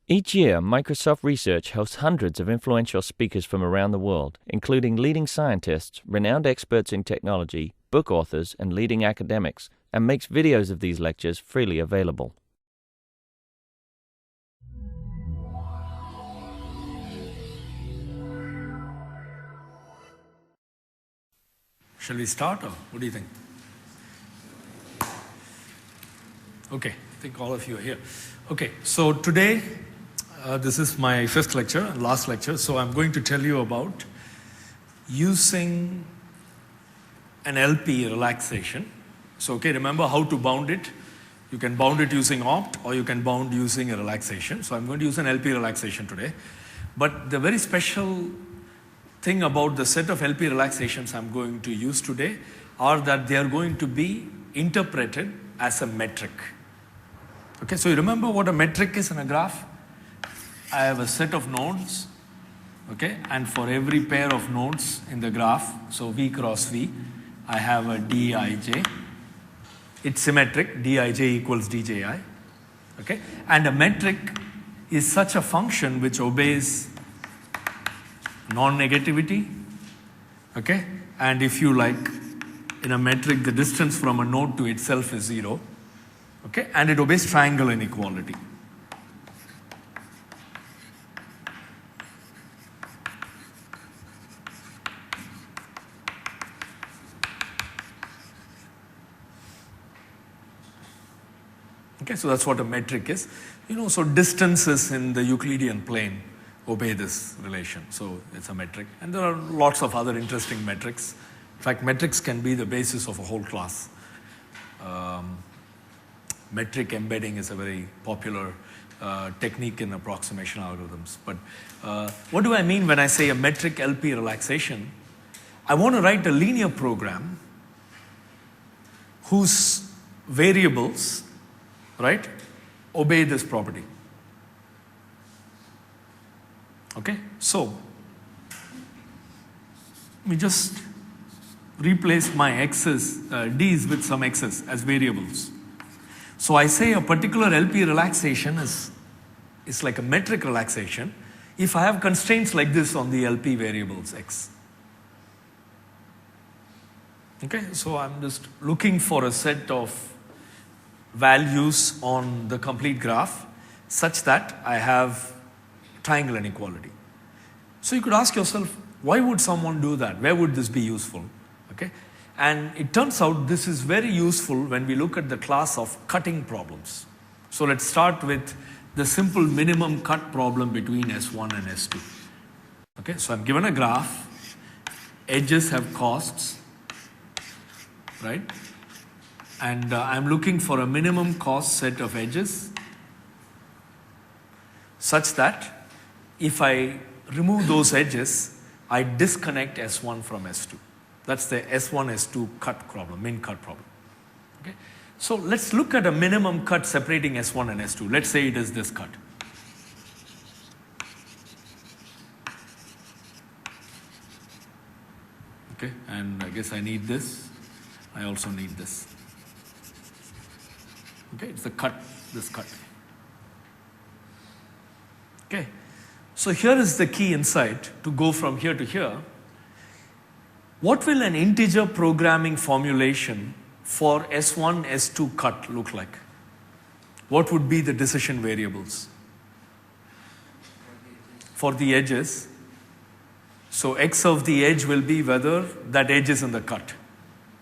Each year, Microsoft Research hosts hundreds of influential speakers from around the world, including leading scientists, renowned experts in technology, book authors, and leading academics, and makes videos of these lectures freely available. Shall we start, or what do you think? Okay, I think all of you are here. Okay, so today, this is my fifth lecture, last lecture, so I'm going to tell you about using an LP relaxation. So, okay, remember how to bound it. You can bound it using opt, or you can bound using a relaxation. So I'm going to use an LP relaxation today. But the very special thing about the set of LP relaxations I'm going to use today are that they are going to be interpreted as a metric. Okay, so you remember what a metric is in a graph? I have a set of nodes, okay, and for every pair of nodes in the graph, so V cross V, I have a Dij. It's symmetric, Dij equals Dji, okay, and a metric is such a function which obeys non-negativity, okay, and if you like, in a metric the distance from a node to itself is 0, okay, and it obeys triangle inequality. Okay, so that's what a metric is. You know, so distances in the Euclidean plane obey this relation. So it's a metric. And there are lots of other interesting metrics. In fact, metrics can be the basis of a whole class. Metric embedding is a very popular technique in approximation algorithms. But what do I mean when I say a metric LP relaxation? I want to write a linear program whose variables, right, obey this property. Okay, so let me just replace my x's, d's with some x's as variables. So I say a particular LP relaxation is like a metric relaxation if I have constraints like this on the LP variables x. Okay, so I'm just looking for a set of values on the complete graph such that I have triangle inequality. So you could ask yourself, why would someone do that? Where would this be useful? Okay, and it turns out this is very useful when we look at the class of cutting problems. So let's start with the simple minimum cut problem between S1 and S2. Okay, so I'm given a graph, edges have costs, right? And I'm looking for a minimum cost set of edges such that if I remove those edges, I disconnect S1 from S2. That's the S1, S2 cut problem, min cut problem. Okay? So let's look at a minimum cut separating S1 and S2. Let's say it is this cut. Okay, and I guess I need this. I also need this. Okay, it's a cut, this cut. Okay, so here is the key insight to go from here to here. What will an integer programming formulation for S1, S2 cut look like? What would be the decision variables? For the edges, so x of the edge will be whether that edge is in the cut.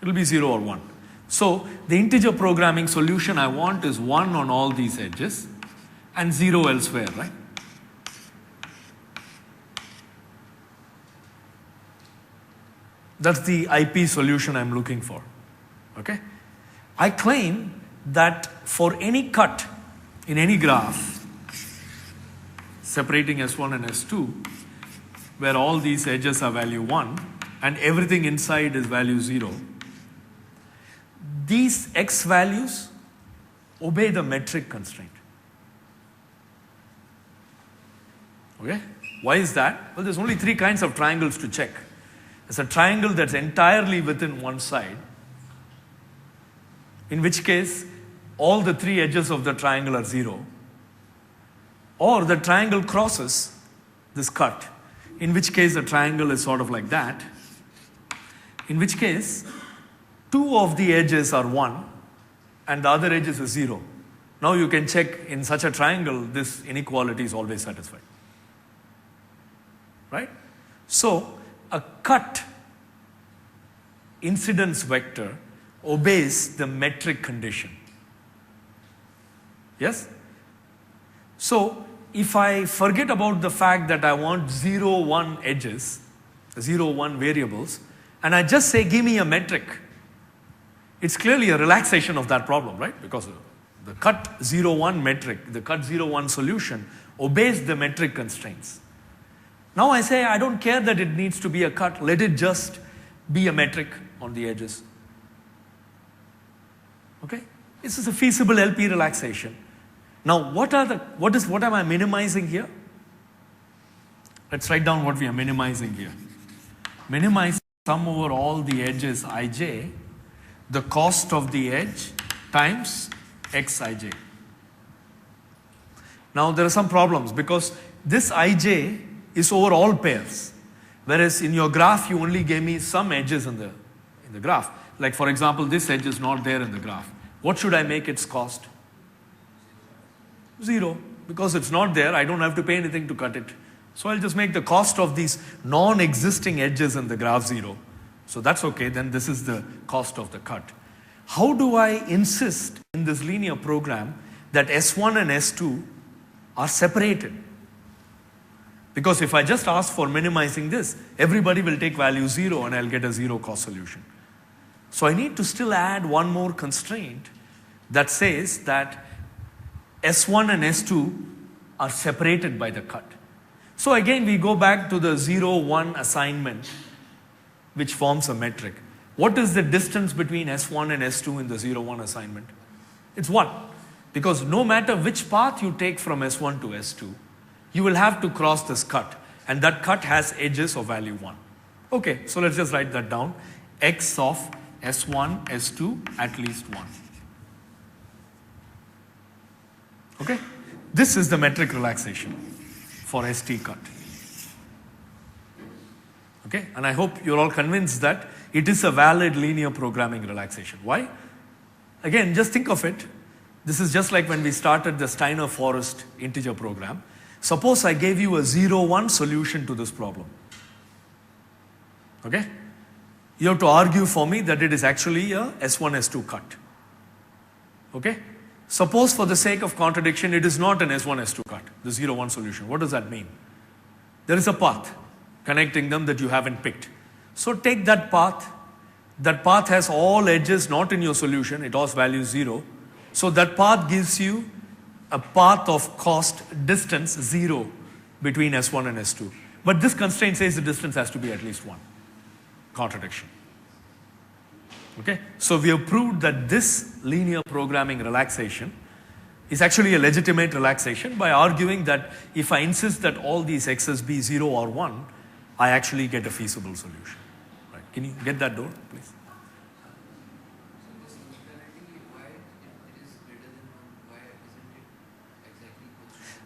It will be 0 or 1. So the integer programming solution I want is 1 on all these edges and 0 elsewhere, right? That's the IP solution I'm looking for. Okay? I claim that for any cut in any graph separating S1 and S2, where all these edges are value 1 and everything inside is value 0, these x values obey the metric constraint. Okay? Why is that? Well, there's only 3 kinds of triangles to check. There's a triangle that's entirely within one side, in which case all the 3 edges of the triangle are 0. or the triangle crosses this cut, in which case the triangle is sort of like that, in which case two of the edges are 1 and the other edges is 0. Now you can check in such a triangle, this inequality is always satisfied. Right? So a cut incidence vector obeys the metric condition. Yes? So if I forget about the fact that I want 0, 1 edges, 0, 1 variables, and I just say give me a metric, it's clearly a relaxation of that problem, right? Because the cut 0, 1 metric, the cut 0, 1 solution obeys the metric constraints. Now I say I don't care that it needs to be a cut, let it just be a metric on the edges. Okay? This is a feasible LP relaxation. Now what am I minimizing here? Let's write down what we are minimizing here. Minimize sum over all the edges ij, the cost of the edge times xij. Now there are some problems because this ij is over all pairs, whereas in your graph you only gave me some edges in the graph. Like for example, this edge is not there in the graph. What should I make its cost? 0. Because it's not there, I don't have to pay anything to cut it. So I'll just make the cost of these non-existing edges in the graph 0. So that's okay, then this is the cost of the cut. How do I insist in this linear program that S1 and S2 are separated? Because if I just ask for minimizing this, everybody will take value 0 and I'll get a 0 cost solution. So I need to still add one more constraint that says that S1 and S2 are separated by the cut. So again we go back to the 0, 1 assignment which forms a metric. What is the distance between S1 and S2 in the 0, 1 assignment? It's 1. Because no matter which path you take from S1 to S2, you will have to cross this cut. And that cut has edges of value 1. Okay, so let's just write that down. X of S1, S2 at least 1. Okay? This is the metric relaxation for ST cut. Okay? And I hope you're all convinced that it is a valid linear programming relaxation. Why? Again, just think of it. This is just like when we started the Steiner-Forest integer program. Suppose I gave you a 0, 1 solution to this problem. Okay? You have to argue for me that it is actually a S1, S2 cut. Okay? Suppose for the sake of contradiction, it is not an S1, S2 cut, the 0, 1 solution. What does that mean? There is a path connecting them that you haven't picked. So take that path. That path has all edges not in your solution. It has value 0. So that path gives you a path of cost distance 0 between S1 and S2. But this constraint says the distance has to be at least 1. Contradiction. Okay? So we have proved that this linear programming relaxation is actually a legitimate relaxation by arguing that if I insist that all these x's be 0 or 1, I actually get a feasible solution. Right? Can you get that door, please?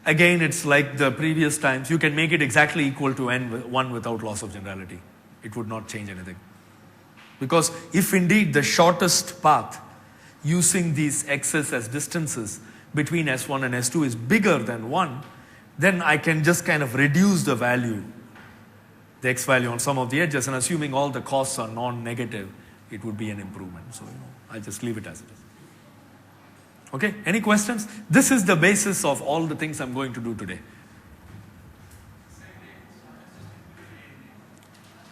Again, it's like the previous times. You can make it exactly equal to n1 without loss of generality. It would not change anything. Because if indeed the shortest path using these x's as distances between S1 and S2 is bigger than 1, then I can just kind of reduce the value, the x value on some of the edges, and assuming all the costs are non-negative, it would be an improvement. So, I'll just leave it as it is. Okay, any questions? This is the basis of all the things I'm going to do today.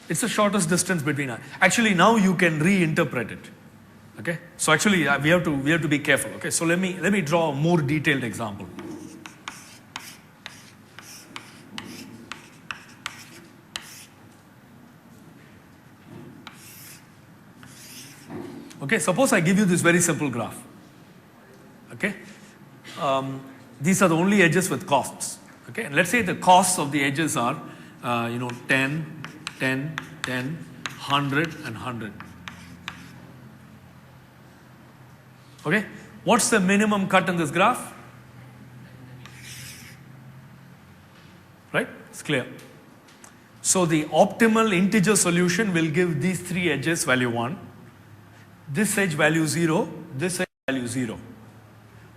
It's the shortest distance between. Actually, now you can reinterpret it. Okay, so actually we have to be careful. Okay, so let me draw a more detailed example. Okay, suppose I give you this very simple graph. Okay, these are the only edges with costs. Okay, and let's say the costs of the edges are 10, 10, 10, 100 and 100. Okay, what's the minimum cut in this graph? Right? It's clear. So the optimal integer solution will give these three edges value 1, this edge value 0, this edge value 0.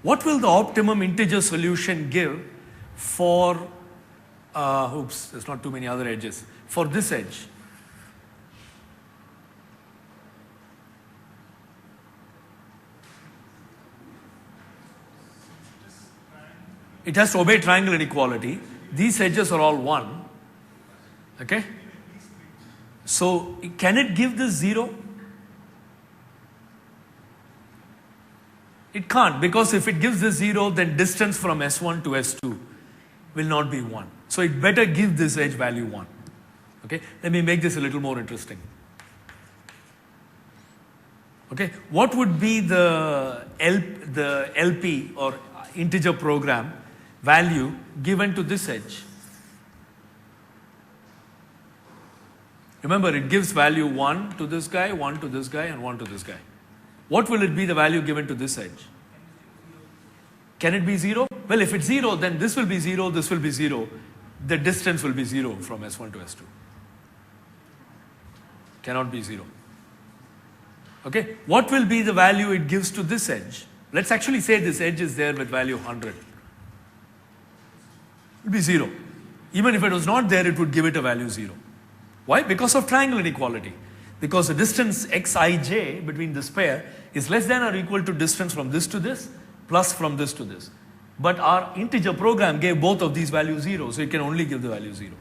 What will the optimum integer solution give for, oops, there's not too many other edges, for this edge? It has to obey triangle inequality. These edges are all 1. Okay? So, can it give this 0? It can't, because if it gives this 0, then distance from S1 to S2 will not be 1. So, it better give this edge value 1. Okay? Let me make this a little more interesting. Okay? What would be the LP or integer program value given to this edge? Remember, it gives value 1 to this guy, 1 to this guy, and 1 to this guy. What will it be the value given to this edge? Can it be 0? Well, if it's 0, then this will be 0, this will be 0. The distance will be 0 from S1 to S2. Cannot be 0. Okay? What will be the value it gives to this edge? Let's actually say this edge is there with value 100. It will be 0. Even if it was not there, it would give it a value 0. Why? Because of triangle inequality. Because the distance xij between this pair is less than or equal to distance from this to this plus from this to this. But our integer program gave both of these values 0, so it can only give the value 0.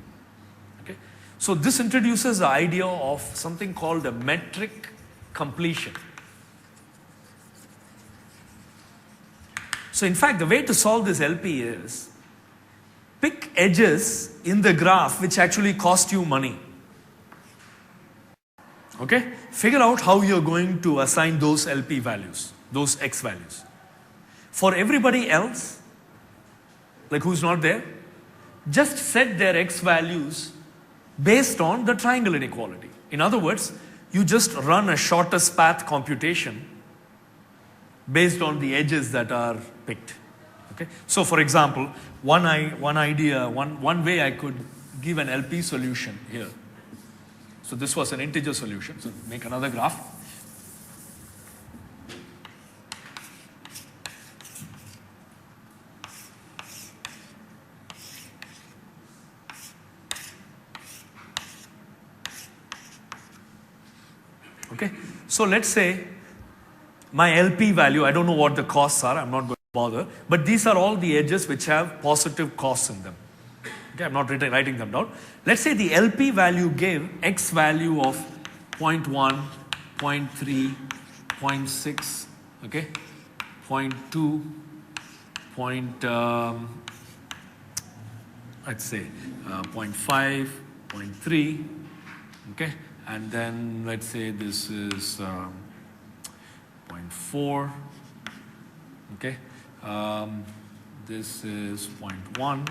Okay? So this introduces the idea of something called a metric completion. So in fact, the way to solve this LP is pick edges in the graph which actually cost you money. Okay? Figure out how you're going to assign those LP values, those X values. For everybody else, like who's not there, just set their X values based on the triangle inequality. In other words, you just run a shortest path computation based on the edges that are picked. Okay? So for example, one way I could give an LP solution here. So this was an integer solution. So make another graph. Okay. So let's say my LP value, I don't know what the costs are, I'm not going to bother, but these are all the edges which have positive costs in them. Okay, I'm not writing them down. Let's say the LP value gave X value of 0.1, 0.3, 0.6, okay, 0.2, let's say 0.5, 0.3, okay, and then let's say this is 0.4, okay, this is 0.1,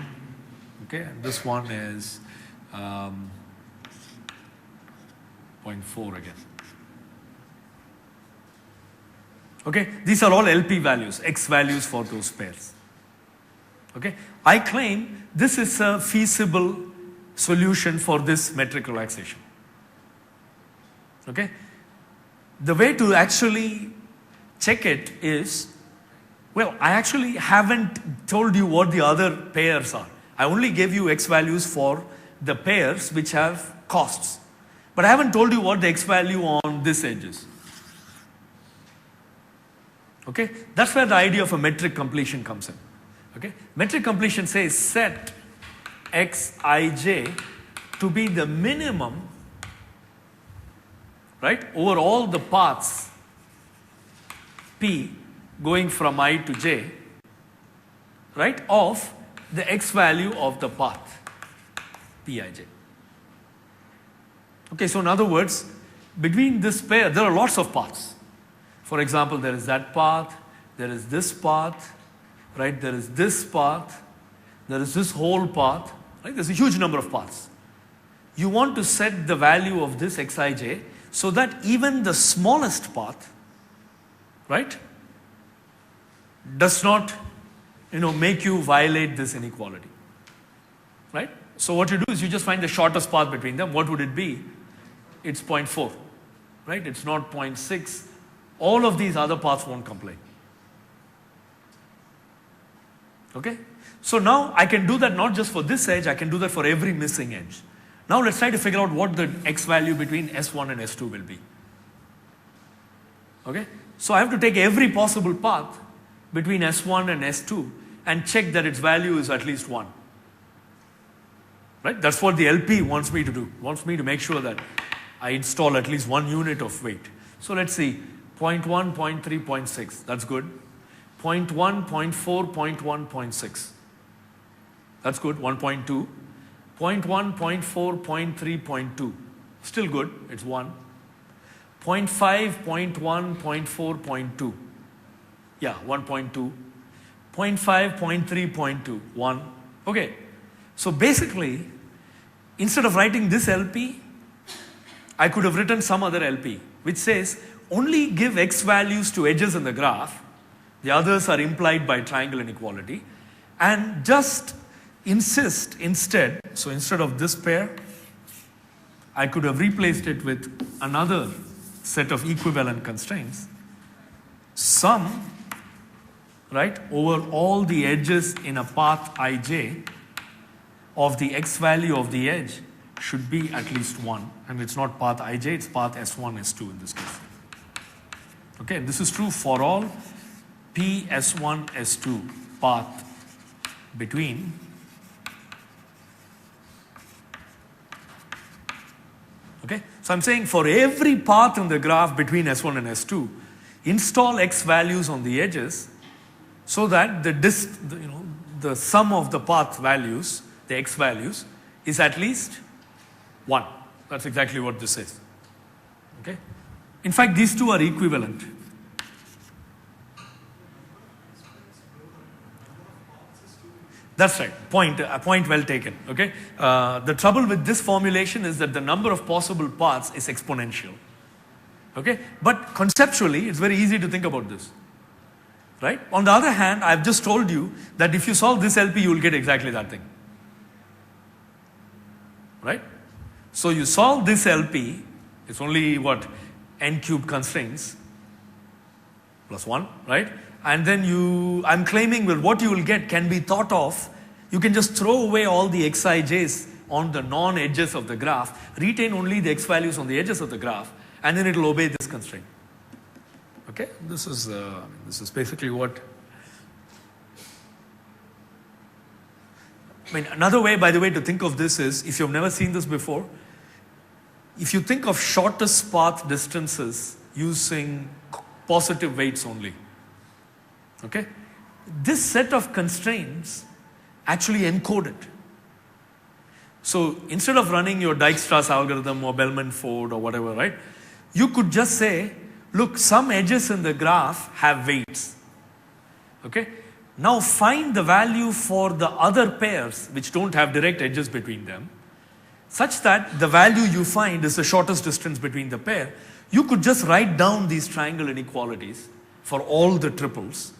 okay, and this one is 0.4 again. Okay, these are all LP values, X values for those pairs. Okay, I claim this is a feasible solution for this metric relaxation. Okay, the way to actually check it is, well, I actually haven't told you what the other pairs are. I only gave you X values for the pairs which have costs. But I haven't told you what the X value on this edge is. Okay? That's where the idea of a metric completion comes in. Okay? Metric completion says set Xij to be the minimum, right, over all the paths P going from I to J, right, of the X value of the path Pij. Okay, so in other words, between this pair, there are lots of paths. For example, there is that path, there is this path, right, there is this path, there is this whole path, right, there's a huge number of paths. You want to set the value of this Xij so that even the smallest path, right, does not, make you violate this inequality, right? So what you do is you just find the shortest path between them. What would it be? It's 0.4, right? It's not 0.6. All of these other paths won't comply. Okay? So now I can do that not just for this edge, I can do that for every missing edge. Now let's try to figure out what the x value between S1 and S2 will be. Okay? So I have to take every possible path between S1 and S2 and check that its value is at least 1. Right? That's what the LP wants me to do. Wants me to make sure that I install at least 1 unit of weight. So let's see, 0.1, 0.3, 0.6. That's good. 0.1, 0.4, 0.1, 0.6. That's good. 1.2. 0.1, 0.4, 0.3, 0.2. Still good. It's 1. 0.5, 0.1, 0.4, 0.2. Yeah, 1.2. 0.5, 0.3, 0.2. 1. Okay. So basically, instead of writing this LP, I could have written some other LP, which says only give x values to edges in the graph. The others are implied by triangle inequality. And just insist instead, so instead of this pair, I could have replaced it with another set of equivalent constraints. Sum, right, over all the edges in a path ij of the x value of the edge should be at least 1. And it's not path ij, it's path S1, S2 in this case. Okay, this is true for all P S1, S2 path between okay. So I'm saying for every path in the graph between S1 and S2, install x values on the edges so that the sum of the path values, the x values, is at least 1. That's exactly what this is. Okay? In fact, these two are equivalent. That's right. Point well taken. Okay? The trouble with this formulation is that the number of possible paths is exponential. Okay? But conceptually, it's very easy to think about this. Right? On the other hand, I've just told you that if you solve this LP, you will get exactly that thing. Right? So you solve this LP, it's only what? N cubed constraints plus 1, right? And then I'm claiming that what you will get can be thought of. You can just throw away all the xij's on the non-edges of the graph, retain only the x values on the edges of the graph, and then it will obey this constraint. Okay? This is basically what. I mean, another way, by the way, to think of this is, if you've never seen this before, if you think of shortest path distances using positive weights only, okay? This set of constraints actually encode it. So instead of running your Dijkstra's algorithm or Bellman-Ford or whatever, right? You could just say, look, some edges in the graph have weights, okay? Now find the value for the other pairs which don't have direct edges between them, such that the value you find is the shortest distance between the pair. You could just write down these triangle inequalities for all the triples.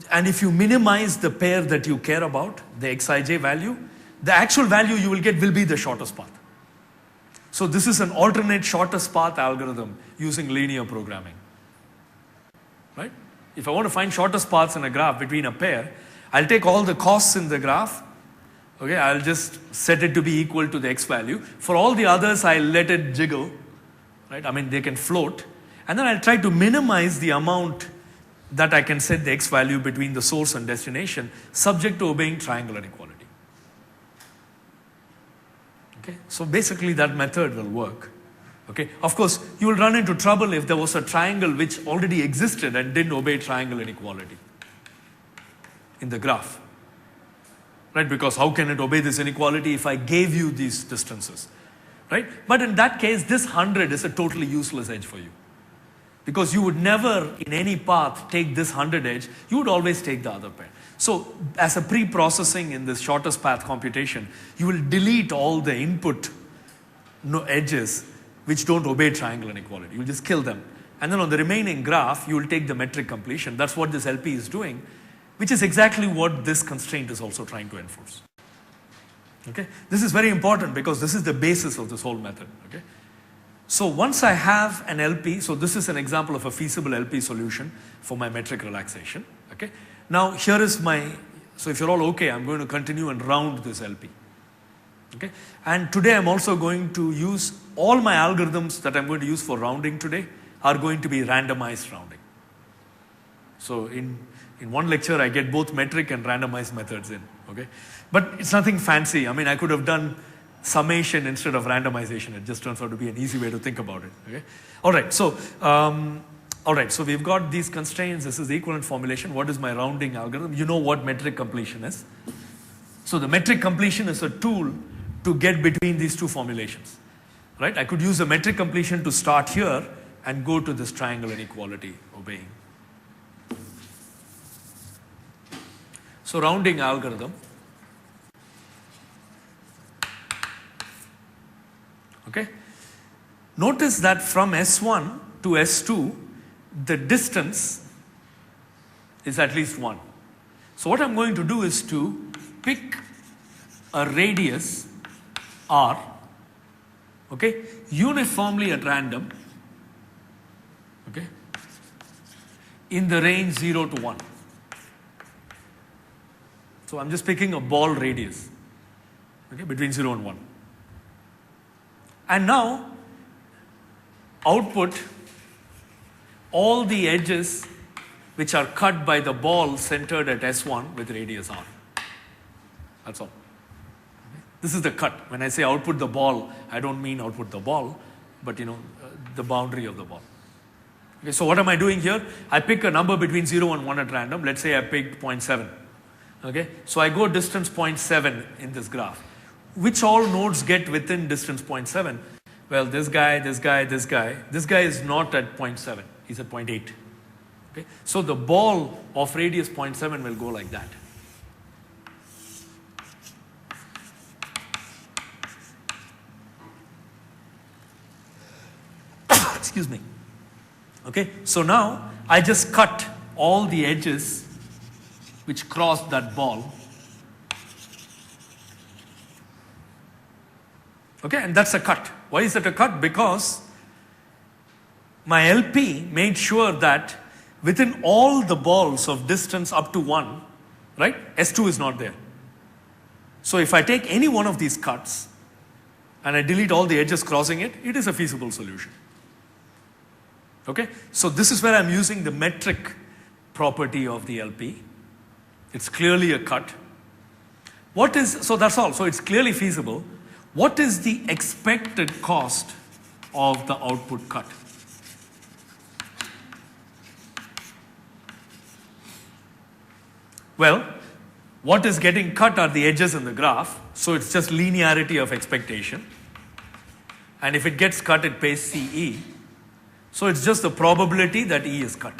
And if you minimize the pair that you care about, the xij value, the actual value you will get will be the shortest path. So this is an alternate shortest path algorithm using linear programming. Right? If I want to find shortest paths in a graph between a pair, I'll take all the costs in the graph. Okay, I'll just set it to be equal to the x value. For all the others, I'll let it jiggle. Right? I mean, they can float. And then I'll try to minimize the amount that I can set the x value between the source and destination, subject to obeying triangle inequality. Okay, so basically that method will work. Okay, of course, you will run into trouble if there was a triangle which already existed and didn't obey triangle inequality in the graph. Right, because how can it obey this inequality if I gave you these distances? Right, but in that case, this 100 is a totally useless edge for you. Because you would never, in any path, take this 100 edge, you would always take the other pair. So, as a pre-processing in this shortest path computation, you will delete all the input edges which don't obey triangle inequality. You will just kill them. And then on the remaining graph, you will take the metric completion. That's what this LP is doing, which is exactly what this constraint is also trying to enforce. Okay? This is very important because this is the basis of this whole method. Okay? So once I have an LP, so this is an example of a feasible LP solution for my metric relaxation. Okay? Now here is so if you're all okay, I'm going to continue and round this LP. Okay? And today I'm also going to use all my algorithms that I'm going to use for rounding today are going to be randomized rounding. So in one lecture I get both metric and randomized methods in. Okay? But it's nothing fancy. I mean, I could have done summation instead of randomization. It just turns out to be an easy way to think about it. Okay? Alright, so we've got these constraints. This is the equivalent formulation. What is my rounding algorithm? You know what metric completion is. So the metric completion is a tool to get between these two formulations. Right? I could use the metric completion to start here and go to this triangle inequality obeying. So rounding algorithm. Okay? Notice that from S1 to S2, the distance is at least 1. So what I'm going to do is to pick a radius R, okay, uniformly at random, okay, in the range 0 to 1. So I'm just picking a ball radius, okay, between 0 and 1. And now output all the edges which are cut by the ball centered at S1 with radius R. That's all. Okay. This is the cut. When I say output the ball, I don't mean output the ball, but the boundary of the ball. Okay, so what am I doing here? I pick a number between 0 and 1 at random. Let's say I picked 0.7. Okay, so I go distance 0.7 in this graph. Which all nodes get within distance 0.7? Well, this guy, this guy, this guy. This guy is not at 0.7. He's at 0.8. Okay, so the ball of radius 0.7 will go like that. Excuse me. Okay, so now I just cut all the edges which crossed that ball. Okay, and that's a cut. Why is it a cut? Because my LP made sure that within all the balls of distance up to 1, right, S2 is not there. So if I take any one of these cuts and I delete all the edges crossing it, it is a feasible solution. Okay, so this is where I'm using the metric property of the LP. It's clearly a cut. So that's all. So it's clearly feasible. What is the expected cost of the output cut? Well, what is getting cut are the edges in the graph. So it's just linearity of expectation. And if it gets cut, it pays CE. So it's just the probability that E is cut.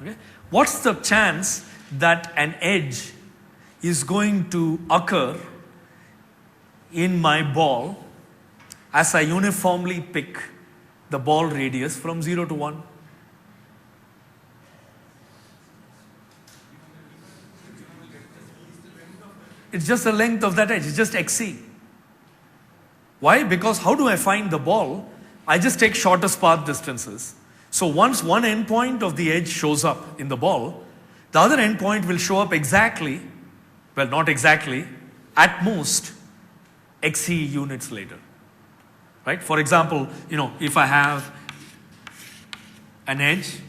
Okay? What's the chance that an edge is going to occur in my ball as I uniformly pick the ball radius from 0 to 1? It's just the length of that edge. It's just XC. Why? Because how do I find the ball? I just take shortest path distances. So once one endpoint of the edge shows up in the ball, the other endpoint will show up exactly, well, not exactly, at most XC units later. Right? For example, if I have an edge,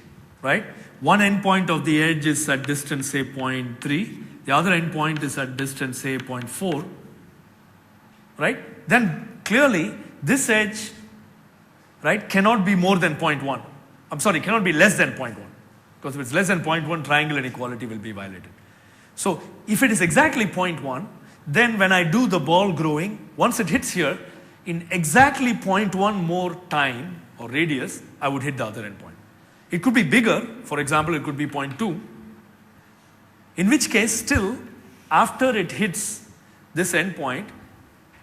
right? One endpoint of the edge is at distance, say, 0.3. The other endpoint is at distance, say, 0.4. Right? Then clearly this edge, right, cannot be more than 0.1. I'm sorry, cannot be less than 0.1. Because if it's less than 0.1, triangle inequality will be violated. So if it is exactly 0.1, then when I do the ball growing, once it hits here, in exactly 0.1 more time or radius, I would hit the other endpoint. It could be bigger. For example, it could be 0.2. In which case, still, after it hits this endpoint,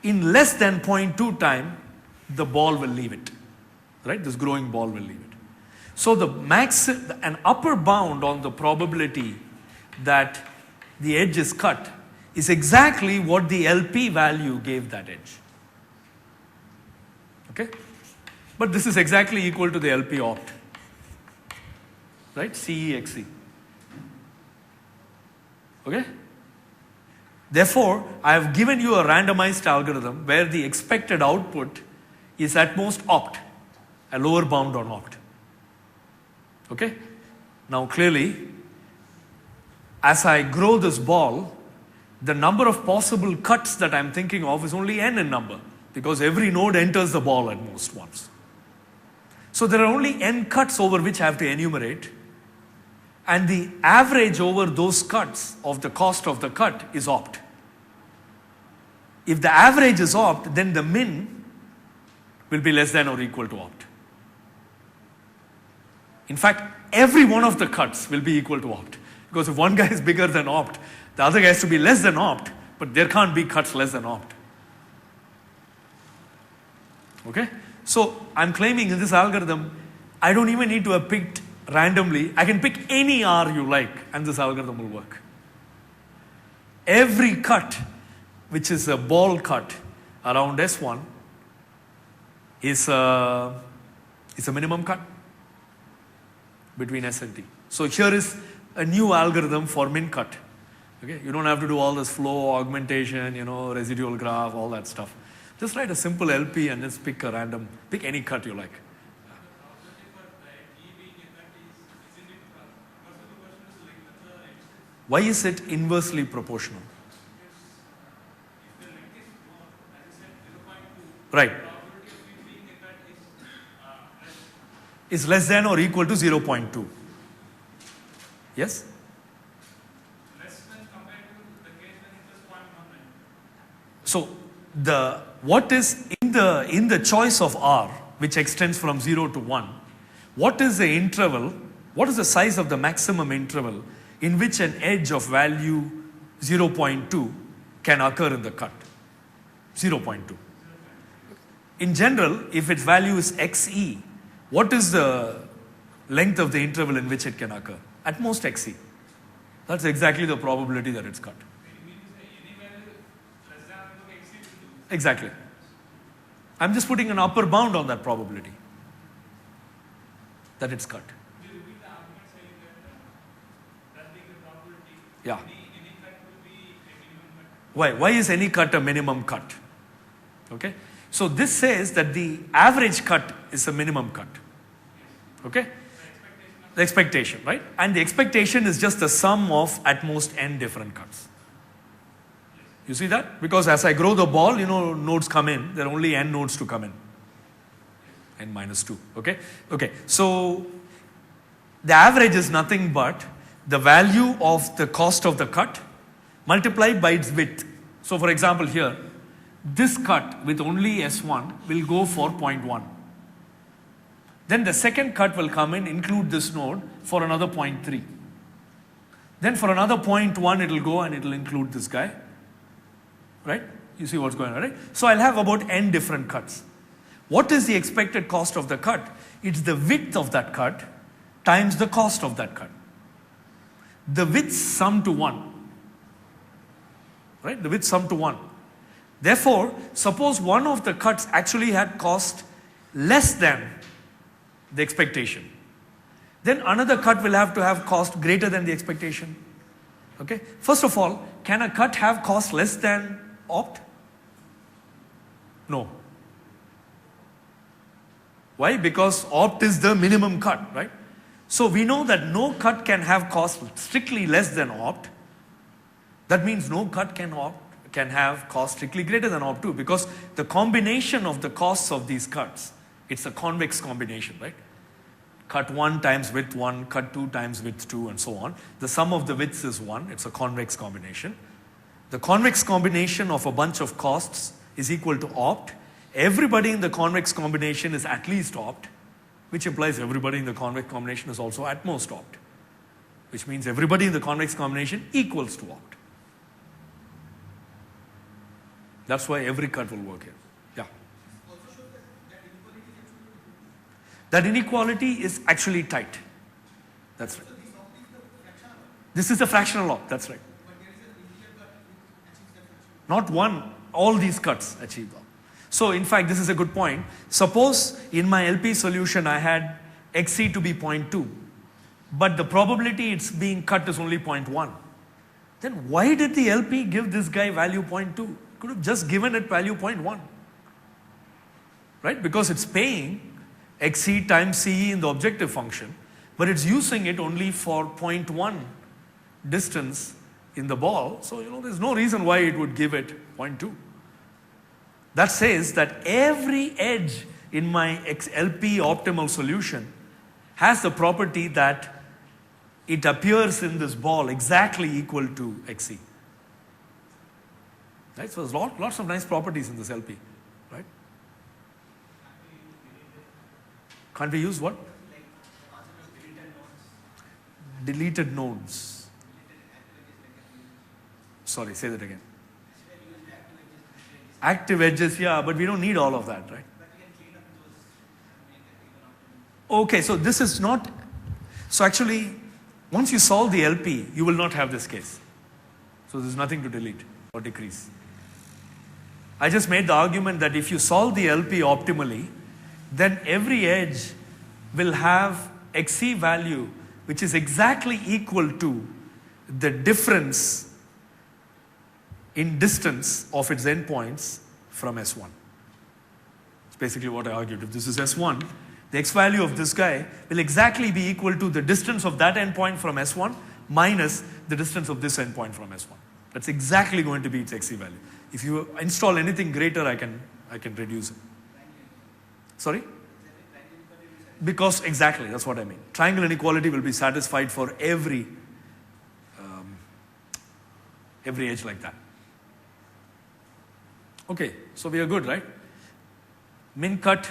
in less than 0.2 time, the ball will leave it. Right? This growing ball will leave it. So an upper bound on the probability that the edge is cut, is exactly what the LP value gave that edge. Okay? But this is exactly equal to the LP opt. Right? CEXC. Okay? Therefore, I have given you a randomized algorithm where the expected output is at most opt, a lower bound on opt. Okay? Now clearly, as I grow this ball, the number of possible cuts that I'm thinking of is only n in number, because every node enters the ball at most once. So there are only n cuts over which I have to enumerate, and the average over those cuts of the cost of the cut is opt. If the average is opt, then the min will be less than or equal to opt. In fact, every one of the cuts will be equal to opt. Because if one guy is bigger than opt, the other guy has to be less than opt, but there can't be cuts less than opt. Okay? So I'm claiming in this algorithm, I don't even need to have picked randomly. I can pick any R you like, and this algorithm will work. Every cut, which is a ball cut around S1, is a minimum cut between S and T. So here is a new algorithm for min cut. Okay? You don't have to do all this flow, augmentation, residual graph, all that stuff. Just write a simple LP and just pick any cut you like. Why is it inversely proportional? Right. Is less than or equal to 0.2. Yes? Less than compared to the case when it was 0.19. So what is in the choice of R, which extends from 0 to 1, what is the interval, what is the size of the maximum interval in which an edge of value 0.2 can occur in the cut? 0.2. In general, if its value is XE, what is the length of the interval in which it can occur? At most XE. That's exactly the probability that it's cut. It means any value less than or equal to XE will do. Exactly. I'm just putting an upper bound on that probability that it's cut. You repeat the argument saying that being the probability, Yeah. any cut will be a minimum cut. Why is any cut a minimum cut? Okay? So this says that the average cut is a minimum cut. Okay? The expectation, right? And the expectation is just the sum of at most n different cuts. You see that? Because as I grow the ball, nodes come in. There are only n nodes to come in. N minus 2. Okay? Okay. So the average is nothing but the value of the cost of the cut multiplied by its width. So for example here, this cut with only S1 will go for 0.1. Then the second cut will come in, include this node for another 0.3. Then for another 0.1 it will go and it will include this guy. Right? You see what's going on, right? So I'll have about n different cuts. What is the expected cost of the cut? It's the width of that cut times the cost of that cut. The widths sum to 1. Right? The widths sum to 1. Therefore, suppose one of the cuts actually had cost less than the expectation. Then another cut will have to have cost greater than the expectation. Okay? First of all, can a cut have cost less than opt? No. Why? Because opt is the minimum cut, right? So we know that no cut can have cost strictly less than opt. That means no cut can have cost strictly greater than opt 2, because the combination of the costs of these cuts, it's a convex combination, right? Cut 1 times width 1, cut 2 times width 2, and so on. The sum of the widths is 1. It's a convex combination. The convex combination of a bunch of costs is equal to opt. Everybody in the convex combination is at least opt, which implies everybody in the convex combination is also at most opt, which means everybody in the convex combination equals to opt. That's why every cut will work here. Yeah. That inequality is actually tight. That's right. This is the fractional opt. That's right. Not one, all these cuts achieve that. So in fact, this is a good point. Suppose in my LP solution I had XC to be 0.2, but the probability it's being cut is only 0.1. Then why did the LP give this guy value 0.2? Could have just given it value 0.1. Right? Because it's paying XC times CE in the objective function, but it's using it only for 0.1 distance in the ball. So, there's no reason why it would give it 0.2. That says that every edge in my LP optimal solution has the property that it appears in this ball exactly equal to XC. Right? So there's lots of nice properties in this LP. Right? Can't we use what? Deleted nodes. Sorry, say that again. Active edges, yeah, but we don't need all of that, right? Okay, so this is not, so actually, once you solve the LP, you will not have this case. So there's nothing to delete or decrease. I just made the argument that if you solve the LP optimally, then every edge will have XC value which is exactly equal to the difference in distance of its endpoints from S1. It's basically what I argued. If this is S1, the X value of this guy will exactly be equal to the distance of that endpoint from S1 minus the distance of this endpoint from S1. That's exactly going to be its XC value. If you install anything greater, I can reduce it. Sorry? Because exactly, that's what I mean. Triangle inequality will be satisfied for every edge like that. Okay, so we are good, right? Min cut,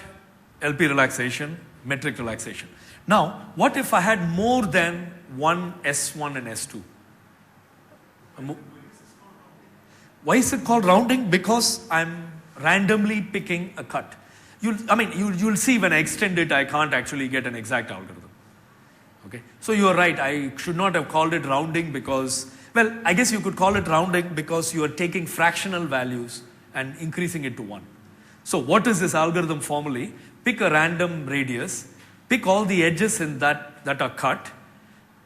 LP relaxation, metric relaxation. Now, what if I had more than one S1 and S2? Why is it called rounding? Because I'm randomly picking a cut. You'll see when I extend it, I can't actually get an exact algorithm. Okay, so you're right. I should not have called it rounding because, well, I guess you could call it rounding because you are taking fractional values and increasing it to 1. So what is this algorithm formally? Pick a random radius, pick all the edges in that are cut.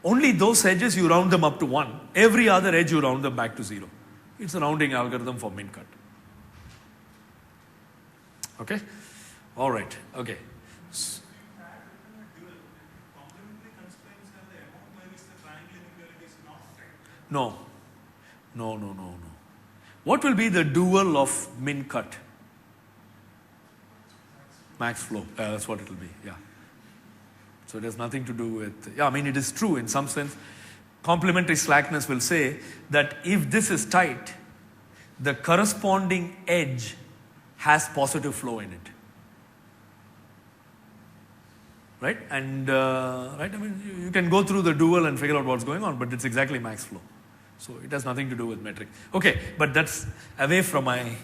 Only those edges you round them up to 1. Every other edge you round them back to 0. It's a rounding algorithm for min cut. Okay? All right. Okay. No. What will be the dual of min cut? Max flow. That's what it will be. Yeah. So it has nothing to do with. Yeah, it is true in some sense. Complementary slackness will say that if this is tight, the corresponding edge has positive flow in it. Right? And you can go through the dual and figure out what's going on, but it's exactly max flow. So it has nothing to do with metric. Okay, but that's away from my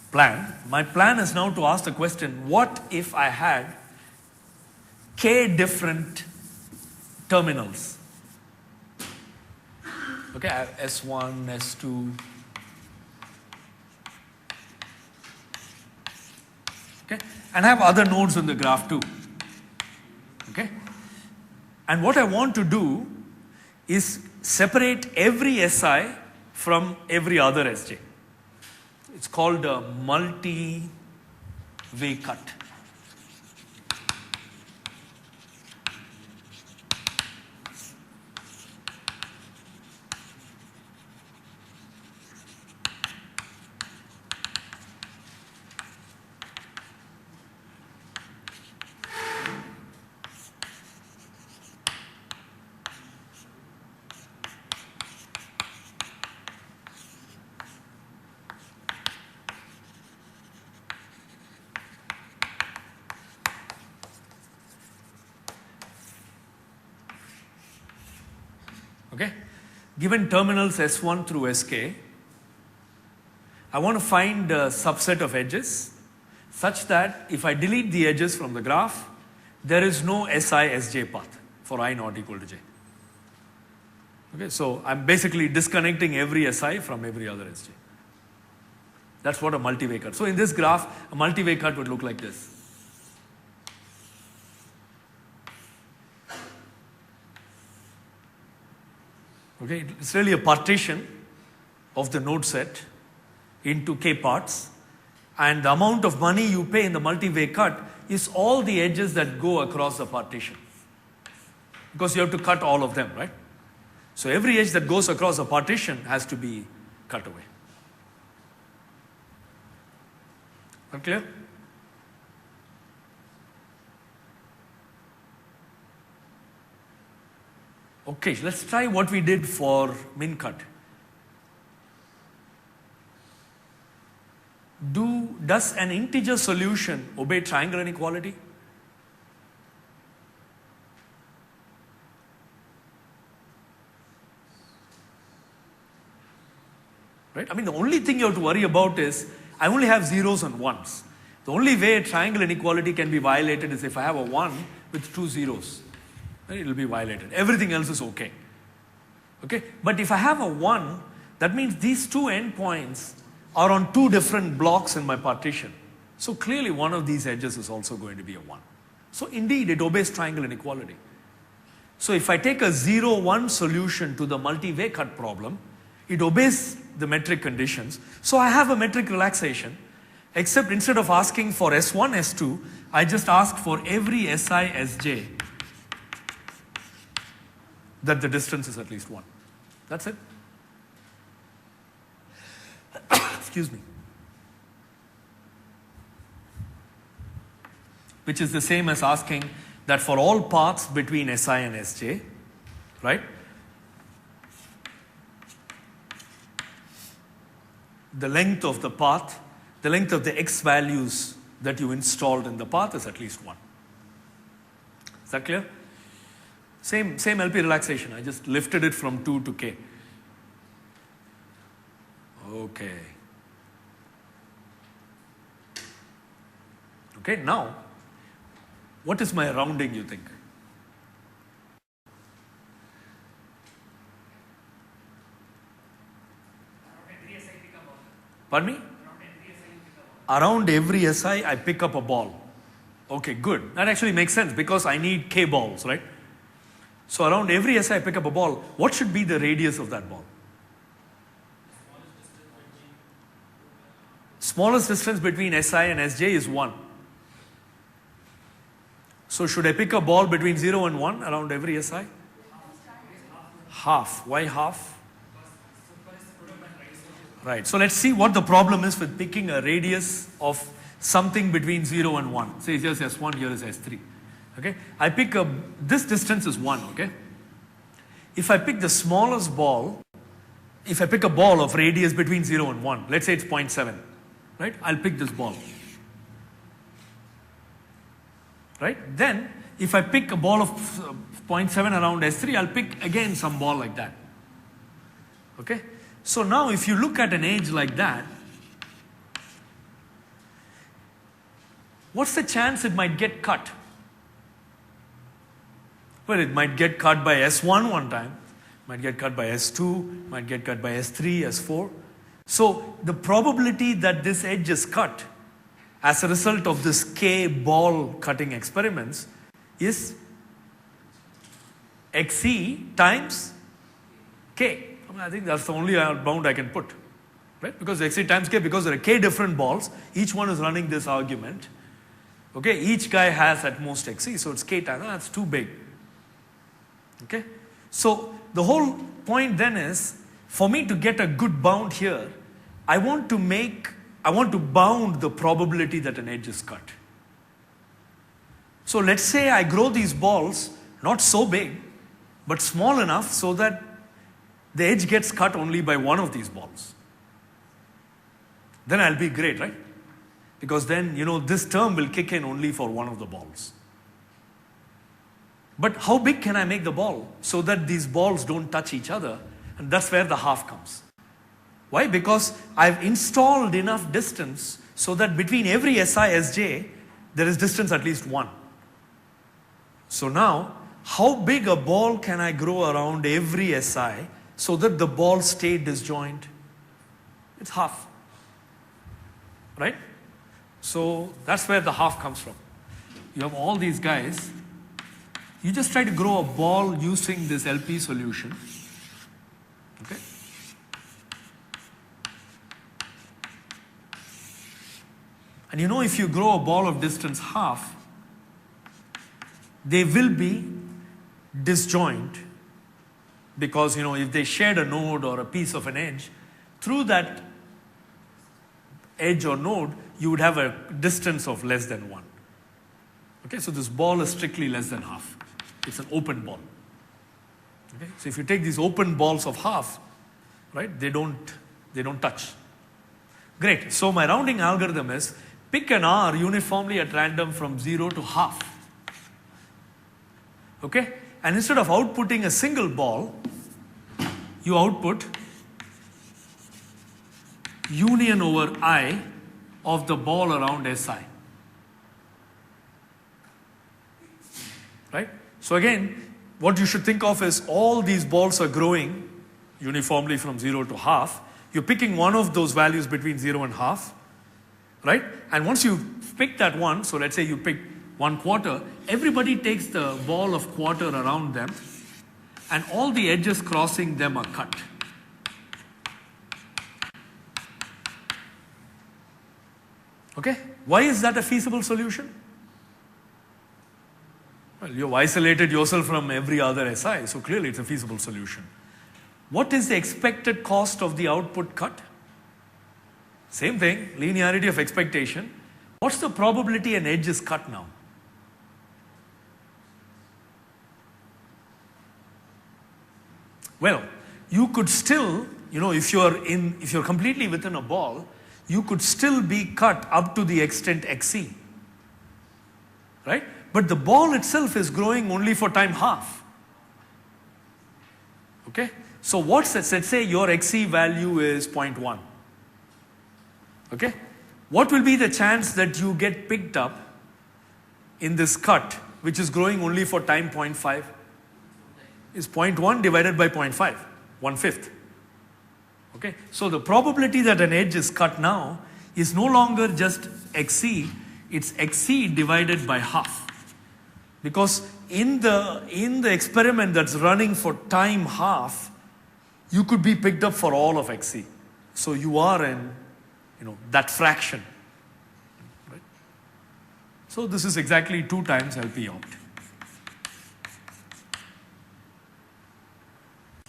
plan. My plan is now to ask the question, what if I had k different terminals? Okay, I have S1, S2. Okay, and I have other nodes in the graph too. Okay, and what I want to do is separate every SI from every other SJ. It's called a multi-way cut. Okay? Given terminals S1 through Sk, I want to find a subset of edges such that if I delete the edges from the graph, there is no Si Sj path for I not equal to j. Okay, so I'm basically disconnecting every SI from every other SJ. That's what a multi-way cut. So in this graph, a multi-way cut would look like this. Okay, it's really a partition of the node set into k parts, and the amount of money you pay in the multi-way cut is all the edges that go across the partition, because you have to cut all of them, right? So every edge that goes across a partition has to be cut away. Not clear? Okay, let's try what we did for min cut. Does an integer solution obey triangle inequality? Right? I mean, the only thing you have to worry about is, I only have zeros and ones. The only way triangle inequality can be violated is if I have a 1 with 2 zeros. Then it will be violated. Everything else is okay. Okay? But if I have a 1, that means these two endpoints are on two different blocks in my partition. So clearly one of these edges is also going to be a 1. So indeed it obeys triangle inequality. So if I take a 0, 1 solution to the multi-way cut problem, it obeys the metric conditions. So I have a metric relaxation, except instead of asking for S1, S2, I just ask for every Si, Sj that the distance is at least 1. That's it. Excuse me. Which is the same as asking that for all paths between Si and Sj, right? The length of the path, the length of the x values that you installed in the path is at least 1. Is that clear? Same LP relaxation. I just lifted it from 2 to k. Okay. Okay, now, what is my rounding, you think? Pardon me? Around every SI, I pick up a ball. Okay, good. That actually makes sense because I need k balls, right? So around every SI, I pick up a ball. What should be the radius of that ball? Smallest distance between Si and Sj is 1. So should I pick a ball between 0 and 1 around every SI? Half. Why half? Right. So let's see what the problem is with picking a radius of something between 0 and 1. Say here's S1, here is S3. Okay. I pick this distance is 1. Okay. If I pick the smallest ball, if I pick a ball of radius between 0 and 1, let's say it's 0.7, right? I'll pick this ball. Right? Then, if I pick a ball of 0.7 around S3, I'll pick again some ball like that. Okay? So now if you look at an edge like that, what's the chance it might get cut? Well, it might get cut by S1 one time, might get cut by S2, might get cut by S3, S4. So the probability that this edge is cut as a result of this k ball cutting experiments is Xe times k. I think that's the only bound I can put, right? Because Xe times k, because there are k different balls, each one is running this argument. Okay, each guy has at most Xe, so it's k times, that's too big. Okay, so the whole point then is, for me to get a good bound here, I want to bound the probability that an edge is cut. So let's say I grow these balls not so big, but small enough so that the edge gets cut only by one of these balls. Then I'll be great, right? Because then, this term will kick in only for one of the balls. But how big can I make the ball so that these balls don't touch each other? And that's where the half comes. Why? Because I've installed enough distance so that between every Si, Sj, there is distance at least 1. So now, how big a ball can I grow around every SI so that the ball stay disjoint? It's half. Right? So that's where the half comes from. You have all these guys. You just try to grow a ball using this LP solution. Okay? And you know, if you grow a ball of distance half, they will be disjoint, because you know, if they shared a node or a piece of an edge, through that edge or node, you would have a distance of less than 1. Okay, so this ball is strictly less than half. It's an open ball. Okay, so if you take these open balls of half, right, they don't touch. Great. So my rounding algorithm is pick an R uniformly at random from 0 to half. Okay, and instead of outputting a single ball, you output union over I of the ball around SI. Right? So again, what you should think of is all these balls are growing uniformly from 0 to half. You're picking one of those values between 0 and half. Right? And once you pick that one, so let's say you pick 1/4, everybody takes the ball of quarter around them, and all the edges crossing them are cut. Okay? Why is that a feasible solution? Well, you've isolated yourself from every other SI, so clearly it's a feasible solution. What is the expected cost of the output cut? Same thing, linearity of expectation. What's the probability an edge is cut now? Well, you could still, you know, if you're completely within a ball, you could still be cut up to the extent XC. Right? But the ball itself is growing only for time half. Okay? So let's say your XC value is 0.1. Okay? What will be the chance that you get picked up in this cut, which is growing only for time 0.5? Is 0.1 divided by 0.5, 1/5. Okay? So the probability that an edge is cut now is no longer just XC, it's XC divided by half. Because in the experiment that's running for time half, you could be picked up for all of XC. So you are in, you know, that fraction. Right? So this is exactly 2 times LP opt.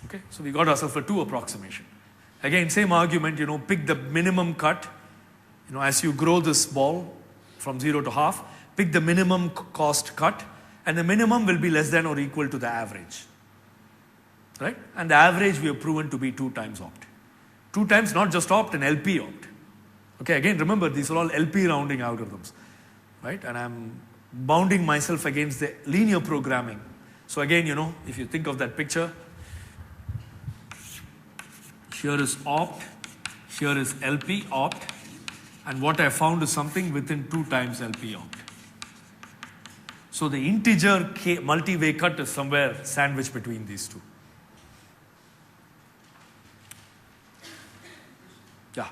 Okay, so we got ourselves a 2 approximation. Again, same argument, you know, pick the minimum cut, you know, as you grow this ball from 0 to half, pick the minimum cost cut, and the minimum will be less than or equal to the average. Right? And the average we have proven to be 2 times opt. 2 times not just opt, and LP opt. Okay, again, remember, these are all LP rounding algorithms. Right? And I'm bounding myself against the linear programming. So again, you know, if you think of that picture, here is opt, here is LP opt, and what I found is something within 2 times LP opt. So the integer multi-way cut is somewhere sandwiched between these two. Yeah.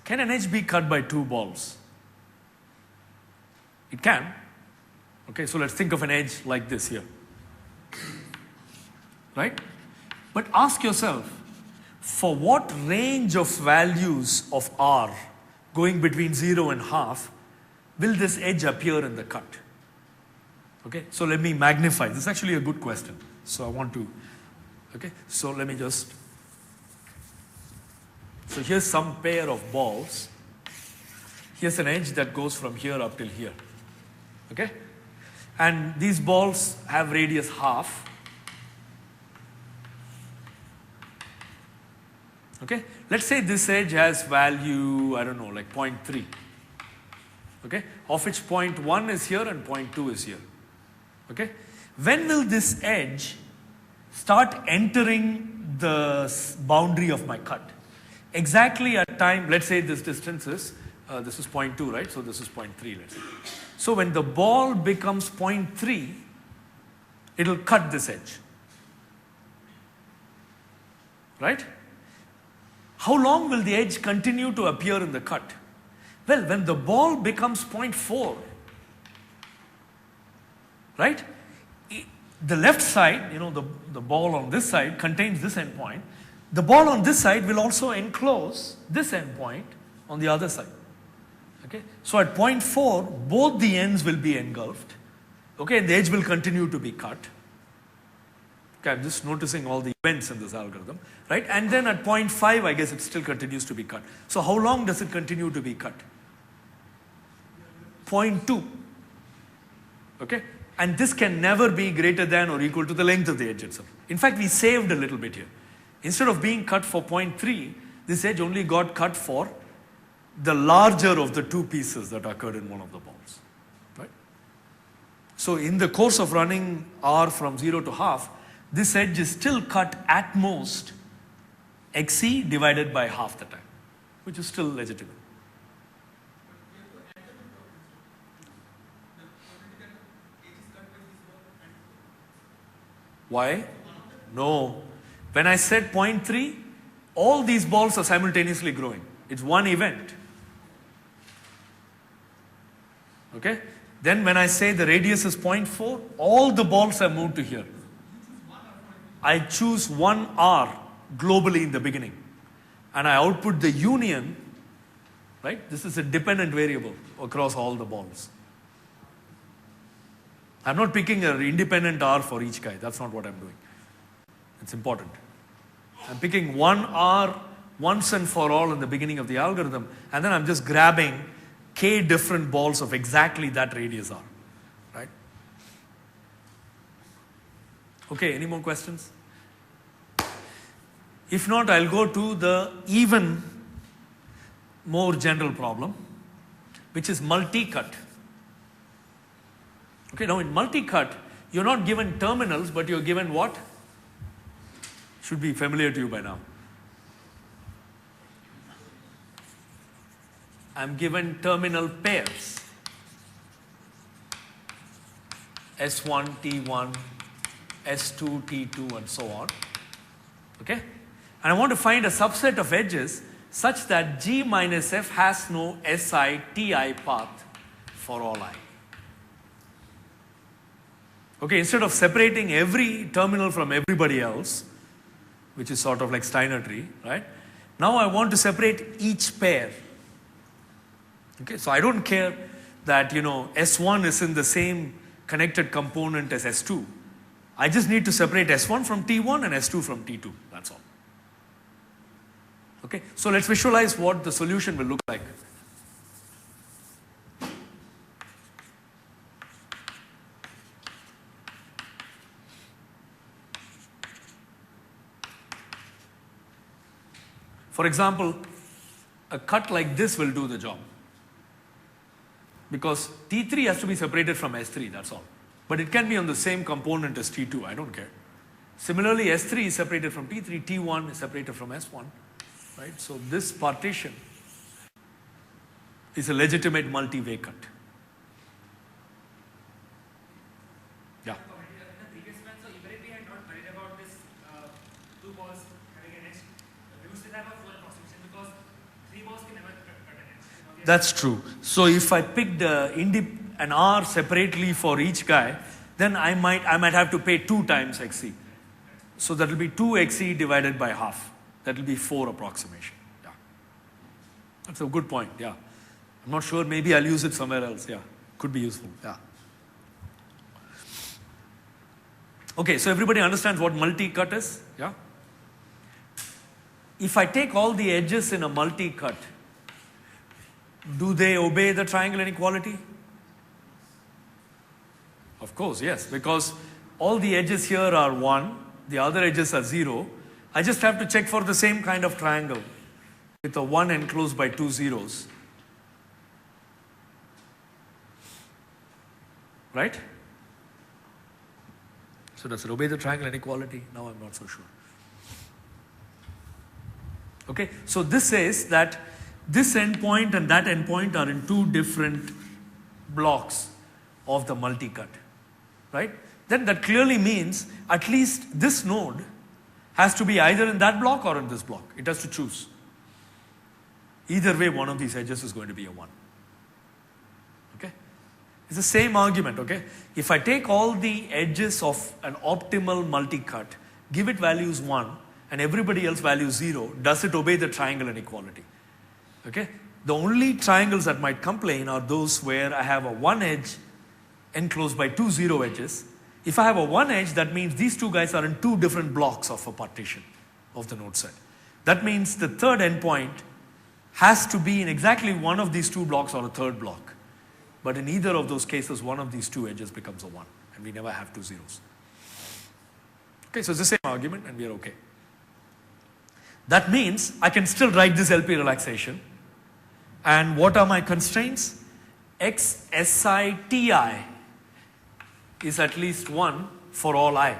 Can an edge be cut by 2 balls? It can. Okay, so let's think of an edge like this here. Right? But ask yourself, for what range of values of R going between 0 and half will this edge appear in the cut? Okay, so let me magnify. This is actually a good question. So I want to, okay, so let me just, so here's some pair of balls. Here's an edge that goes from here up till here. Okay? And these balls have radius half. Okay, let's say this edge has value, I don't know, like 0.3. Okay, of which 0.1 is here and 0.2 is here. Okay, when will this edge start entering the boundary of my cut? Exactly at time, let's say this distance is, this is 0.2, right? So this is 0.3, let's say. So when the ball becomes 0.3, it will cut this edge. Right? How long will the edge continue to appear in the cut? Well, when the ball becomes 0.4, right? The left side, the ball on this side contains this endpoint. The ball on this side will also enclose this endpoint on the other side. Okay? So at 0.4, both the ends will be engulfed. Okay, and the edge will continue to be cut. Okay, I'm just noticing all the events in this algorithm, right? And then at 0.5, I guess it still continues to be cut. So how long does it continue to be cut? 0.2. Okay? And this can never be greater than or equal to the length of the edge itself. In fact, we saved a little bit here. Instead of being cut for 0.3, this edge only got cut for the larger of the two pieces that occurred in one of the balls. Right? So in the course of running R from 0 to half, this edge is still cut at most XE divided by half the time, which is still legitimate. Why? No. When I said 0.3, all these balls are simultaneously growing. It's one event. Okay? Then when I say the radius is 0.4, all the balls have moved to here. I choose 1 R globally in the beginning. And I output the union, right? This is a dependent variable across all the balls. I'm not picking an independent R for each guy. That's not what I'm doing. It's important. I'm picking 1 R once and for all in the beginning of the algorithm, and then I'm just grabbing k different balls of exactly that radius R. Right? Okay, any more questions? If not, I'll go to the even more general problem, which is multi-cut. Okay, now in multi-cut, you're not given terminals, but you're given what? Should be familiar to you by now. I'm given terminal pairs. S1, T1, S2, T2, and so on. Okay? And I want to find a subset of edges such that G minus F has no Si Ti path for all I. Okay, instead of separating every terminal from everybody else, which is sort of like Steiner tree, right? Now I want to separate each pair. Okay, so I don't care that, S1 is in the same connected component as S2. I just need to separate S1 from T1 and S2 from T2. That's all. Okay, so let's visualize what the solution will look like. For example, a cut like this will do the job. Because T3 has to be separated from S3, that's all. But it can be on the same component as T2, I don't care. Similarly, S3 is separated from T3, T1 is separated from S1. Right? So this partition is a legitimate multi-way cut. Yeah. In the previous one, so even if we had not worried about this two balls having an edge, we would still have a full approximation because three balls can never cut an edge. That's true. So if I picked an R separately for each guy, then I might have to pay 2 times XE. So that will be 2 XE divided by half. That will be 4 approximation. Yeah. That's a good point. Yeah. I'm not sure. Maybe I'll use it somewhere else. Yeah. Could be useful. Yeah. Okay. So everybody understands what multi-cut is? Yeah. If I take all the edges in a multi-cut, do they obey the triangle inequality? Of course, yes. Because all the edges here are 1. The other edges are 0. I just have to check for the same kind of triangle with a 1 enclosed by 2 zeros. Right? So does it obey the triangle inequality? Now I'm not so sure. Okay, so this says that this endpoint and that endpoint are in 2 different blocks of the multi-cut, right? Then that clearly means at least this node has to be either in that block or in this block. It has to choose. Either way, one of these edges is going to be a 1. Okay? It's the same argument, okay? If I take all the edges of an optimal multi-cut, give it values 1, and everybody else values 0, does it obey the triangle inequality? Okay? The only triangles that might complain are those where I have a 1 edge enclosed by 2 0 edges. If I have a 1 edge, that means these two guys are in 2 different blocks of a partition of the node set. That means the third endpoint has to be in exactly one of these 2 blocks or a third block. But in either of those cases, one of these 2 edges becomes a 1, and we never have 2 zeros. Okay, so it's the same argument, and we are okay. That means I can still write this LP relaxation. And what are my constraints? XSI Ti is at least 1 for all I.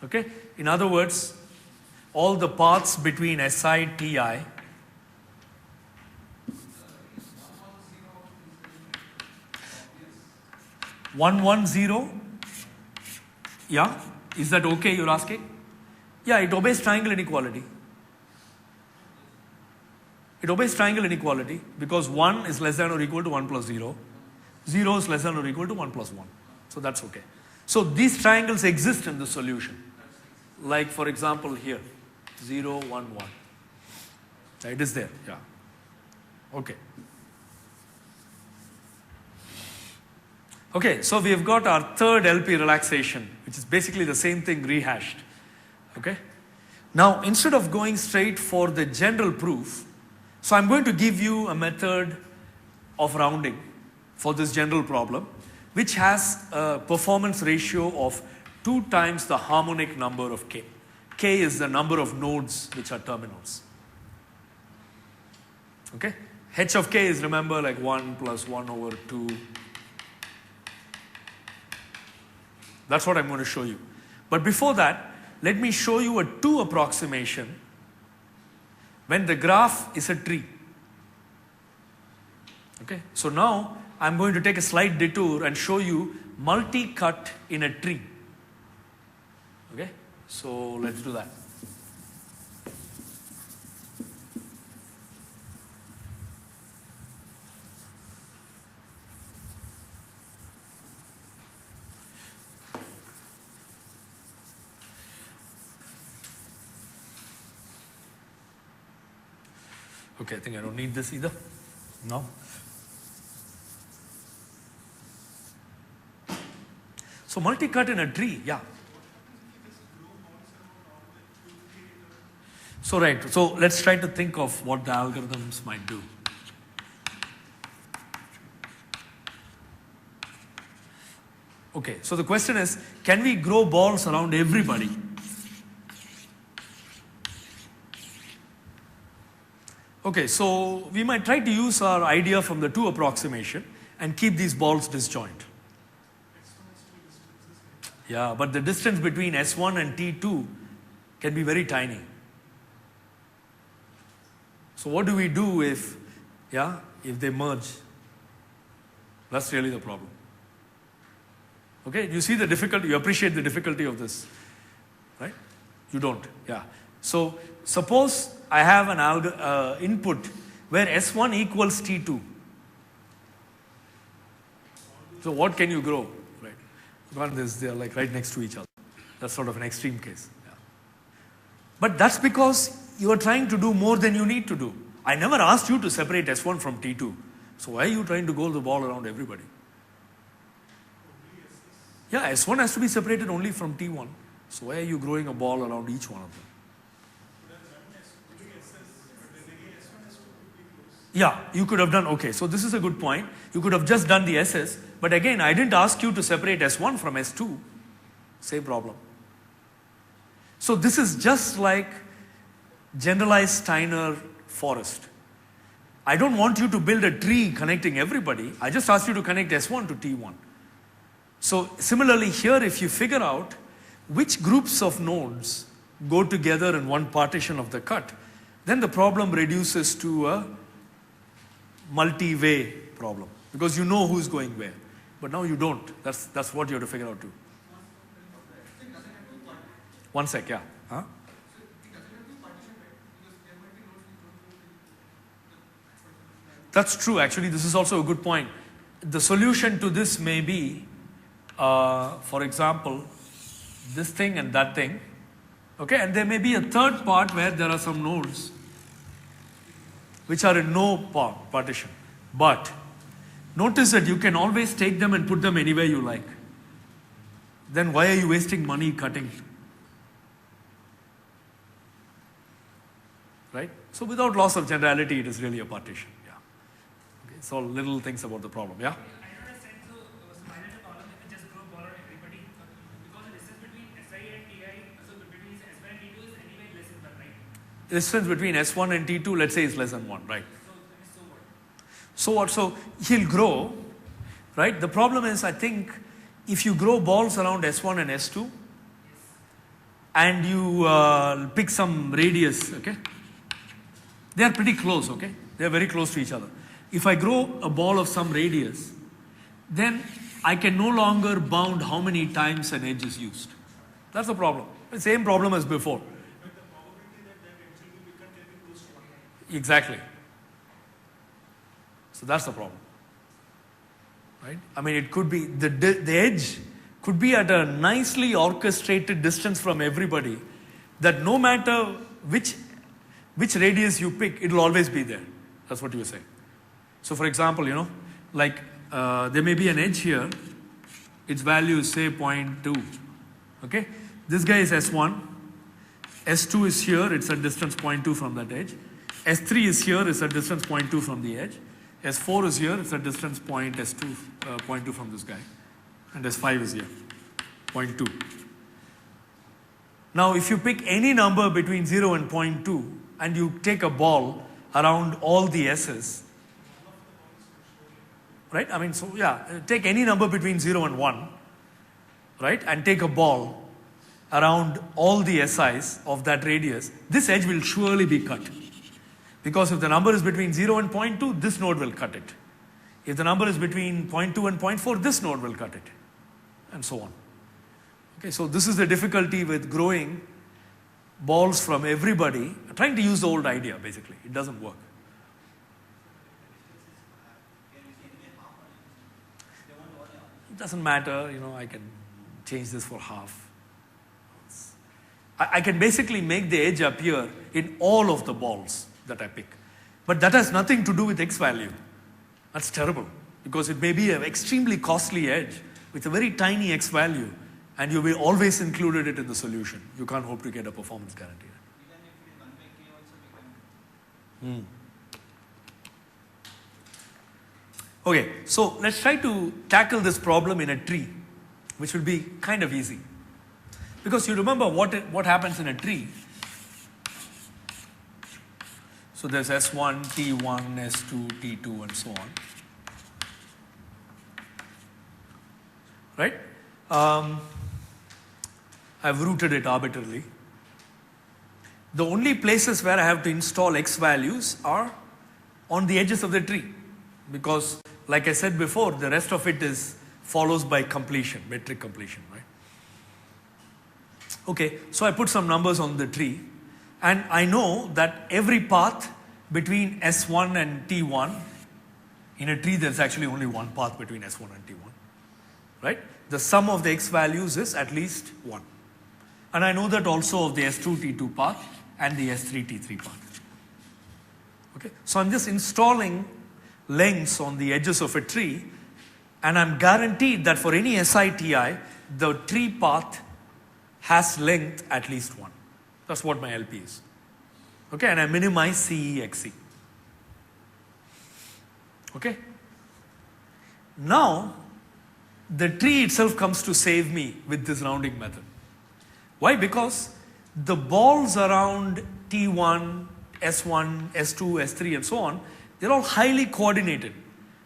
Okay? In other words, all the paths between Si Ti one one zero. Yeah? Is that okay, you're asking? Yeah, it obeys triangle inequality. It obeys triangle inequality because 1 is less than or equal to 1 plus 0. 0 is less than or equal to 1 plus 1. So that's okay. So these triangles exist in the solution. Like for example here, 0, 1, 1. It is there, yeah. Okay. Okay, so we have got our third LP relaxation, which is basically the same thing rehashed. Okay? Now, instead of going straight for the general proof, so I'm going to give you a method of rounding for this general problem, which has a performance ratio of 2 times the harmonic number of k. K is the number of nodes which are terminals. Okay? H of k is, remember, like 1 plus 1 over 2. That's what I'm going to show you. But before that, let me show you a 2 approximation when the graph is a tree. Okay, so now I'm going to take a slight detour and show you multi-cut in a tree. Okay, so let's do that. Okay, I think I don't need this either. No? So multi-cut in a tree, yeah. So right, so let's try to think of what the algorithms might do. Okay, so the question is, can we grow balls around everybody? Okay, so we might try to use our idea from the 2 approximation and keep these balls disjoint. Yeah, but the distance between S1 and T2 can be very tiny. So what do we do if they merge? That's really the problem. Okay, you see the difficulty, you appreciate the difficulty of this, right? You don't, yeah. So suppose I have an input where S1 equals T2. So what can you grow, right? One is they're like right next to each other. That's sort of an extreme case. Yeah. But that's because you are trying to do more than you need to do. I never asked you to separate S1 from T2. So why are you trying to go the ball around everybody? Yeah, S1 has to be separated only from T1. So why are you growing a ball around each one of them? Yeah, you could have done, okay, so this is a good point. You could have just done the SS, but again, I didn't ask you to separate S1 from S2. Same problem. So this is just like generalized Steiner forest. I don't want you to build a tree connecting everybody. I just asked you to connect S1 to T1. So similarly here, if you figure out which groups of nodes go together in one partition of the cut, then the problem reduces to a multi-way problem. because you know who's going where. But now you don't. That's what you have to figure out too. One sec, yeah. Huh? That's true, actually. This is also a good point. The solution to this may be, for example, this thing and that thing. Okay, and there may be a third part where there are some nodes which are in no partition. But notice that you can always take them and put them anywhere you like. Then why are you wasting money cutting? Right? So without loss of generality, it is really a partition. Yeah. Okay, it's all little things about the problem. Yeah? I don't understand. So, minus the problem, if we just grow ball on everybody, because the distance between SI and TI, so between S1 and T2 is anyway less than 1, right? The distance between S1 and T2, let's say, is less than 1, right? So what? So he'll grow, right? The problem is, I think, if you grow balls around S1 and S2, and you pick some radius, okay? They are pretty close, okay? They are very close to each other. If I grow a ball of some radius, then I can no longer bound how many times an edge is used. That's the problem. The same problem as before. Exactly. So that's the problem. Right? I mean, it could be, the edge could be at a nicely orchestrated distance from everybody, that no matter which radius you pick, it will always be there. That's what you were saying. So for example, like there may be an edge here, its value is say 0.2. Okay? This guy is S1, S2 is here, it's a distance 0.2 from that edge. S3 is here, it's a distance 0.2 from the edge. S4 is here, it's a distance S2, 0.2 from this guy. And S5 is here, 0.2. Now if you pick any number between 0 and 0.2 and you take a ball around all the S's, right? I mean, so yeah, take any number between 0 and 1, right? And take a ball around all the SIs of that radius, this edge will surely be cut. Because if the number is between 0 and 0.2, this node will cut it. If the number is between 0.2 and 0.4, this node will cut it. And so on. Okay, so this is the difficulty with growing balls from everybody, trying to use the old idea basically. It doesn't work. It doesn't matter, I can change this for half. I can basically make the edge appear in all of the balls that I pick. But that has nothing to do with X value. That's terrible, because it may be an extremely costly edge with a very tiny X value, and you will always included it in the solution. You can't hope to get a performance guarantee. Okay, so let's try to tackle this problem in a tree, which will be kind of easy. Because you remember what happens in a tree. So there's S1, T1, S2, T2, and so on. Right? I've routed it arbitrarily. The only places where I have to install X values are on the edges of the tree. Because, like I said before, the rest of it follows by completion, metric completion, right? Okay, so I put some numbers on the tree. And I know that every path between S1 and T1, in a tree there's actually only one path between S1 and T1, right? The sum of the X values is at least 1. And I know that also of the S2, T2 path and the S3, T3 path. Okay, so I'm just installing lengths on the edges of a tree, and I'm guaranteed that for any SI-TI, the tree path has length at least 1. That's what my LP is. Okay, and I minimize CE/XC. Okay. Now, the tree itself comes to save me with this rounding method. Why? Because the balls around T1, S1, S2, S3, and so on, they're all highly coordinated.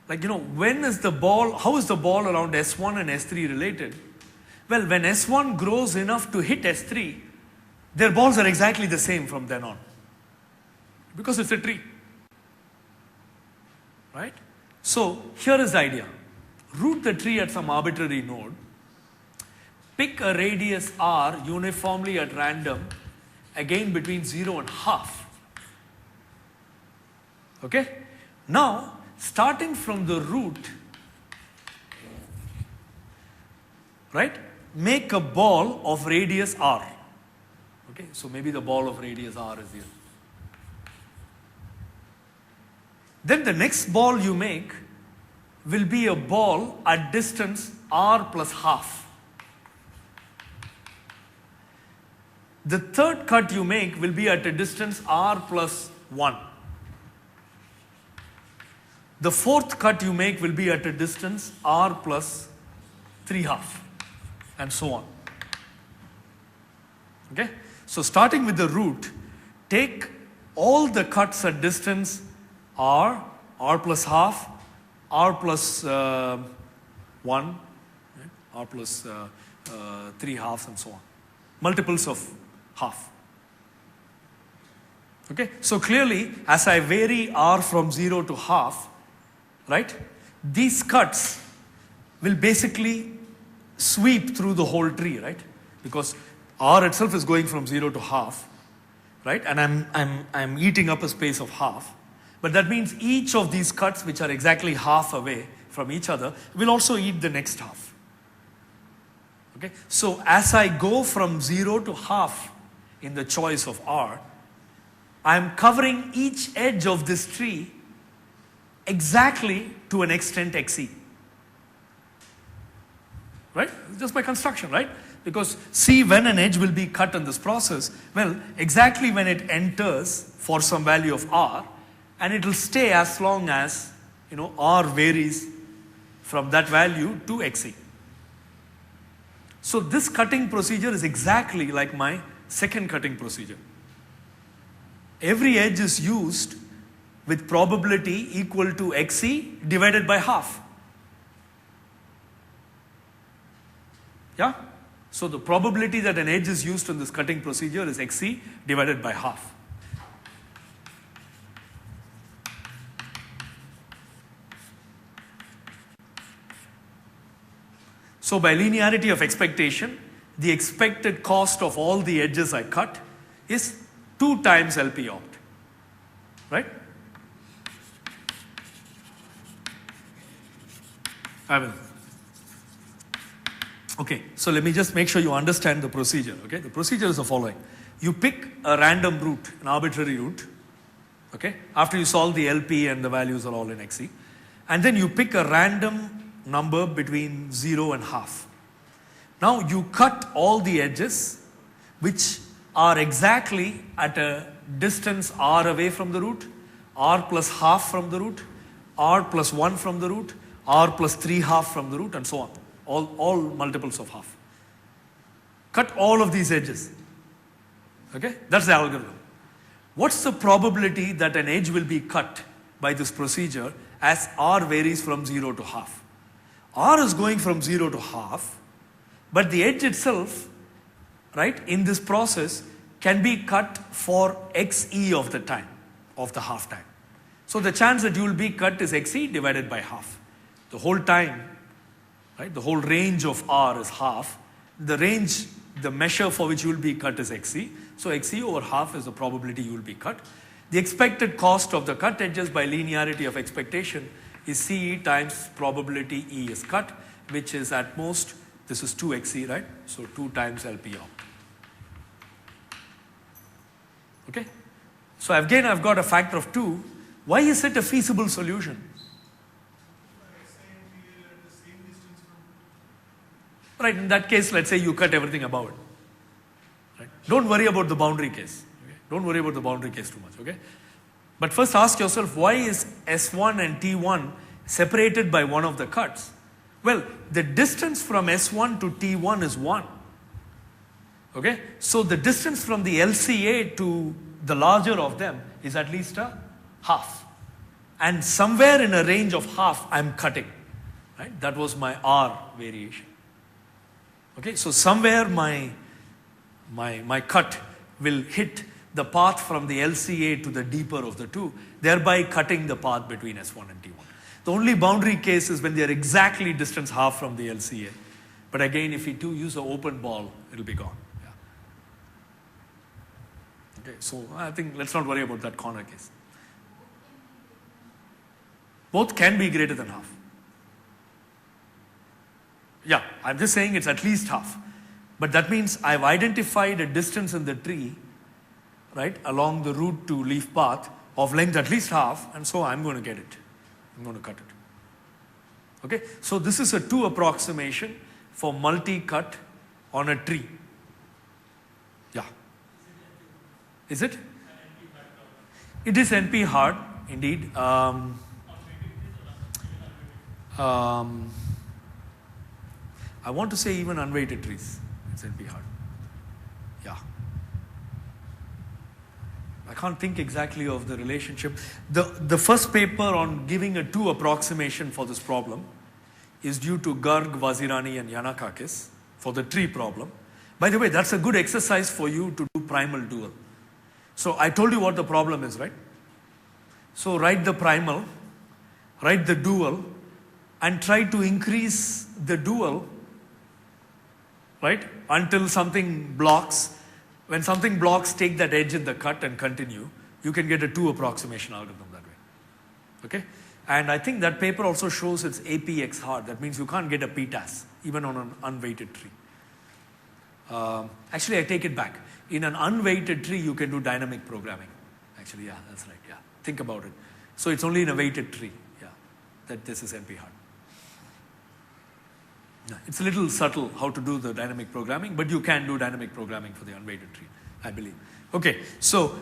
Like, when is the ball, how is the ball around S1 and S3 related? Well, when S1 grows enough to hit S3, their balls are exactly the same from then on. Because it's a tree. Right? So here is the idea. Root the tree at some arbitrary node. Pick a radius r uniformly at random, again between 0 and half. Okay? Now, starting from the root, right, make a ball of radius r. Okay, so maybe the ball of radius r is here. Then the next ball you make will be a ball at distance r plus half. The third cut you make will be at a distance r plus 1. The fourth cut you make will be at a distance r plus 3/2, and so on. Okay? So starting with the root, take all the cuts at distance r, r plus half, r plus 1, right? R plus 3/2, and so on. Multiples of half. Okay? So clearly, as I vary r from 0 to half, right, these cuts will basically sweep through the whole tree, right? Because r itself is going from 0 to half, right? And I'm eating up a space of half. But that means each of these cuts, which are exactly half away from each other, will also eat the next half. Okay? So as I go from 0 to half in the choice of r, I'm covering each edge of this tree exactly to an extent xe. Right? Just by construction, right? Because see when an edge will be cut in this process, well, exactly when it enters for some value of r, and it will stay as long as, r varies from that value to xe. So this cutting procedure is exactly like my second cutting procedure. Every edge is used with probability equal to xe divided by half. Yeah? So the probability that an edge is used in this cutting procedure is xe divided by half. So by linearity of expectation, the expected cost of all the edges I cut is 2 times LP opt. Right? I will. Okay, so let me just make sure you understand the procedure. Okay, the procedure is the following. You pick a random root, an arbitrary root, okay, after you solve the LP and the values are all in xe, and then you pick a random number between 0 and half. Now you cut all the edges which are exactly at a distance r away from the root, r plus half from the root, r plus 1 from the root, r plus 3/2 from the root, and so on. All multiples of half. Cut all of these edges. Okay? That's the algorithm. What's the probability that an edge will be cut by this procedure as r varies from 0 to half? R is going from 0 to half, but the edge itself, right, in this process can be cut for xe of the time, of the half time. So the chance that you will be cut is xe divided by half. The whole time, right, the whole range of r is half. The range, the measure for which you will be cut is xe. So xe over half is the probability you will be cut. The expected cost of the cut edges by linearity of expectation is CE times probability E is cut, which is at most, this is 2xe, right? So 2 times LP opt. Okay? So again, I've got a factor of 2. Why is it a feasible solution? Right, in that case, let's say you cut everything above it. Right? Don't worry about the boundary case. Okay? Don't worry about the boundary case too much. Okay? But first ask yourself, why is S1 and T1 separated by one of the cuts? Well, the distance from S1 to T1 is 1. Okay? So the distance from the LCA to the larger of them is at least a half. And somewhere in a range of half, I'm cutting. Right? That was my R variation. Okay? So somewhere my cut will hit the path from the LCA to the deeper of the two, thereby cutting the path between S1 and T1. The only boundary case is when they are exactly distance half from the LCA. But again, if we do use an open ball, it'll be gone. Yeah. Okay, so I think let's not worry about that corner case. Both can be greater than half. Yeah, I'm just saying it's at least half. But that means I've identified a distance in the tree, right, along the root to leaf path of length at least half, and so I'm going to get it. I'm going to cut it. Okay, so this is a 2 approximation for multi-cut on a tree. Yeah. Is it? It is NP hard, indeed. I want to say even unweighted trees, it's NP hard. Yeah. I can't think exactly of the relationship. The first paper on giving a 2 approximation for this problem is due to Garg, Vazirani and Yannakakis for the tree problem. By the way, that's a good exercise for you to do primal dual. So I told you what the problem is, right? So write the primal, write the dual, and try to increase the dual, right, until something blocks. When something blocks, take that edge in the cut and continue. You can get a 2 approximation algorithm that way. Okay? And I think that paper also shows it's APX hard. That means you can't get a PTAS, even on an unweighted tree. Actually, I take it back. In an unweighted tree, you can do dynamic programming. Actually, yeah, that's right. Yeah, think about it. So it's only in a weighted tree, yeah, that this is NP hard. Yeah, it's a little subtle how to do the dynamic programming, but you can do dynamic programming for the unweighted tree, I believe. Okay, so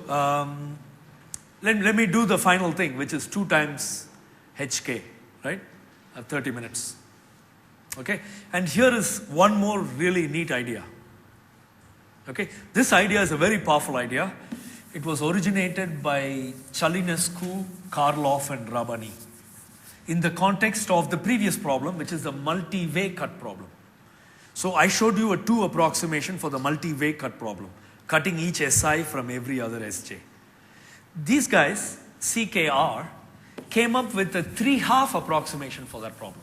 let me do the final thing, which is 2 times HK, right? 30 minutes. Okay, and here is one more really neat idea. Okay, this idea is a very powerful idea. It was originated by Chalinescu, Karloff and Rabani in the context of the previous problem, which is the multi-way cut problem. So I showed you a 2 approximation for the multi-way cut problem, cutting each SI from every other SJ. These guys, CKR, came up with a 3/2 approximation for that problem.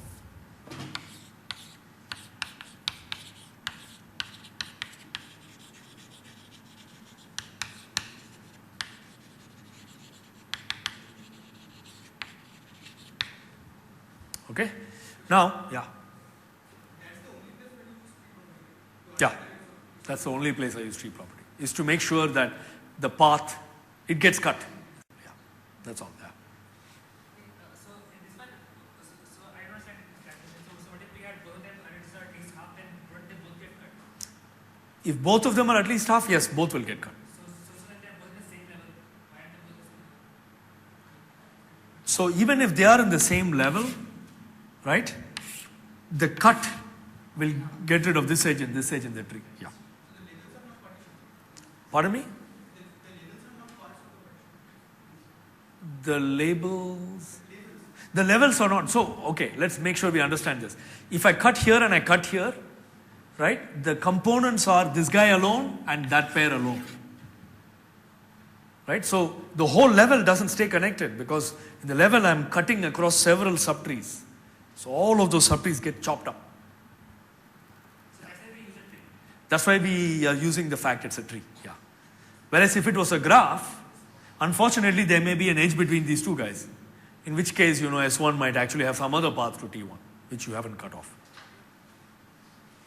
Okay? Now, yeah. Yeah, that's the only place I use tree property, is to make sure that the path, it gets cut. Yeah, that's all. Yeah. So in this one, so I don't understand this calculation. So what if we had both of them and it's at least half, then wouldn't they both get cut? If both of them are at least half, yes, both will get cut. So that they're both the same level. Why aren't they both the same level? So even if they are in the same level, right, the cut will get rid of this edge and this edge in the tree. Yeah. Pardon me? The labels. The levels are not. So, okay, let's make sure we understand this. If I cut here and I cut here, right, the components are this guy alone and that pair alone. Right, so the whole level doesn't stay connected because in the level I'm cutting across several subtrees. So all of those subtrees get chopped up. That's why we are using the fact it's a tree. Yeah. Whereas if it was a graph, unfortunately there may be an edge between these two guys. In which case, you know, S1 might actually have some other path to T1, which you haven't cut off.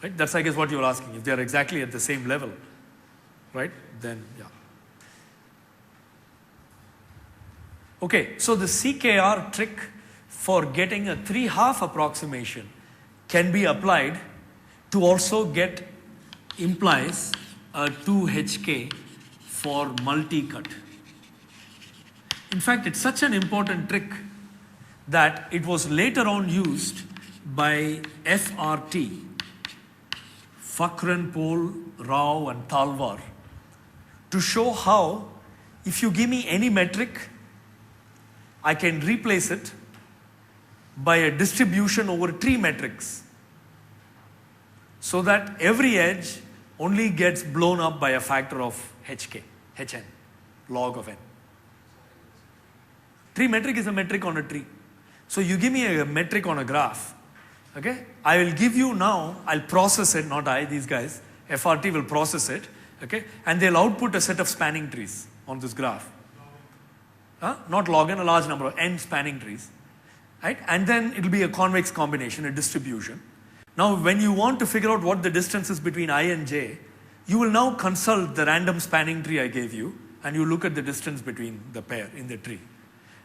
Right? That's, I guess, what you're asking. If they are exactly at the same level, right? Then, yeah. Okay, so the CKR trick for getting a 3/2 approximation can be applied to also get implies a 2HK for multi-cut. In fact, it's such an important trick that it was later on used by FRT, Fakran, Pol, Rao and Talwar, to show how if you give me any metric, I can replace it by a distribution over tree metrics so that every edge only gets blown up by a factor of Hn, log of n. Tree metric is a metric on a tree. So you give me a metric on a graph. Okay? I will give you now, I'll process it, not I, these guys. FRT will process it. Okay? And they'll output a set of spanning trees on this graph. Not log n, a large number of n spanning trees. Right? And then it'll be a convex combination, a distribution. Now, when you want to figure out what the distance is between I and j, you will now consult the random spanning tree I gave you, and you look at the distance between the pair in the tree.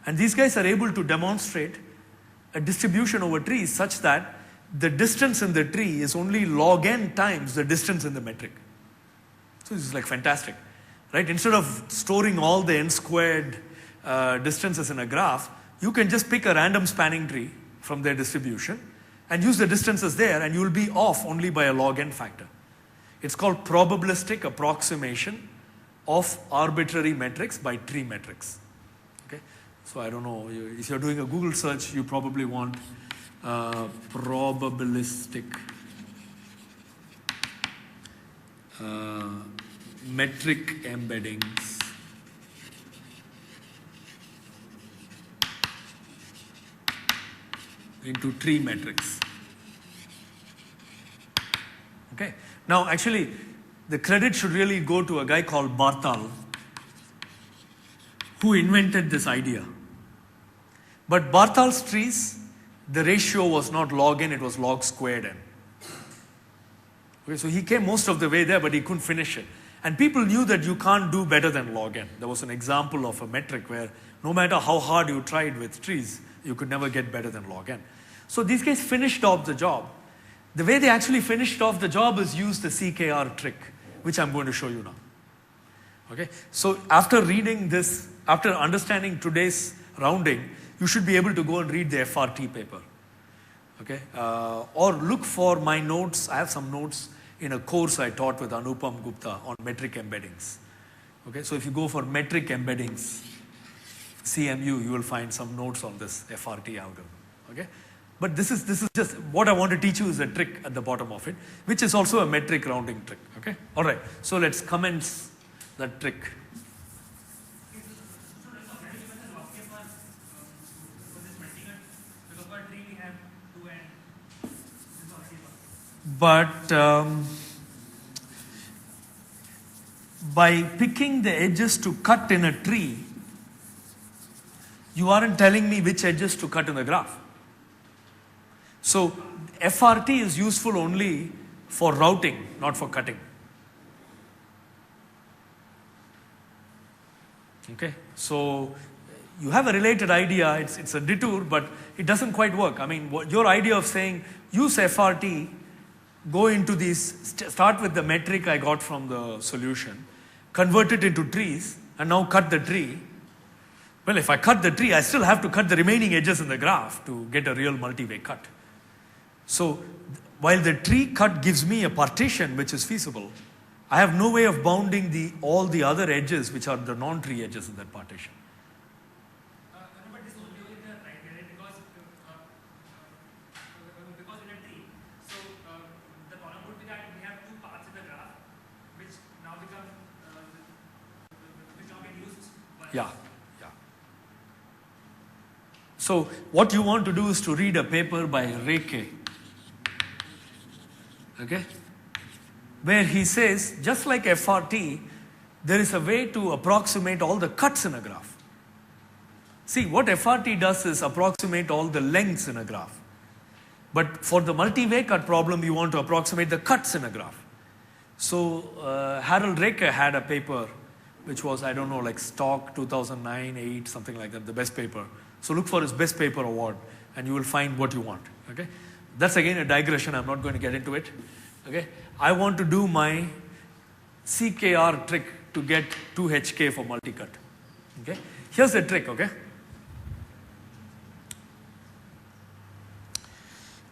And these guys are able to demonstrate a distribution over trees such that the distance in the tree is only log n times the distance in the metric. So this is like fantastic, right? Instead of storing all the n squared distances in a graph, you can just pick a random spanning tree from their distribution and use the distances there, and you will be off only by a log n factor. It's called probabilistic approximation of arbitrary metrics by tree metrics. Okay? So I don't know, if you're doing a Google search, you probably want probabilistic metric embeddings into tree metrics. Okay. Now, actually, the credit should really go to a guy called Bartal, who invented this idea. But Bartal's trees, the ratio was not log n, it was log squared n. Okay, so he came most of the way there, but he couldn't finish it. And people knew that you can't do better than log n. There was an example of a metric where no matter how hard you tried with trees, you could never get better than log n. So these guys finished off the job. The way they actually finished off the job is use the CKR trick, which I'm going to show you now. Okay, so after reading this, after understanding today's rounding, you should be able to go and read the FRT paper. Okay, or look for my notes. I have some notes in a course I taught with Anupam Gupta on metric embeddings. Okay, so if you go for metric embeddings, CMU, you will find some notes on this FRT algorithm. Okay, but this is just what I want to teach you is a trick at the bottom of it, which is also a metric rounding trick. Okay, all right. So let's commence that trick. But by picking the edges to cut in a tree, you aren't telling me which edges to cut in the graph. So FRT is useful only for routing, not for cutting. Okay, so you have a related idea, it's a detour, but it doesn't quite work. I mean, your idea of saying use FRT, go into these, start with the metric I got from the solution, convert it into trees, and now cut the tree. Well, if I cut the tree, I still have to cut the remaining edges in the graph to get a real multi-way cut. So, while the tree cut gives me a partition which is feasible, I have no way of bounding all the other edges which are the non-tree edges in that partition. But this only in the right area because in a tree, so the problem would be that we have two paths in the graph, which now become which now get used. Yeah. So what you want to do is to read a paper by Reike, okay, where he says, just like FRT, there is a way to approximate all the cuts in a graph. See, what FRT does is approximate all the lengths in a graph. But for the multi-way cut problem, you want to approximate the cuts in a graph. So Harold Reike had a paper, which was, I don't know, like Stock 2009, 8, something like that, the best paper. So look for his best paper award, and you will find what you want. Okay, that's again a digression. I'm not going to get into it. Okay, I want to do my CKR trick to get 2HK for multi-cut. Okay, here's the trick. Okay,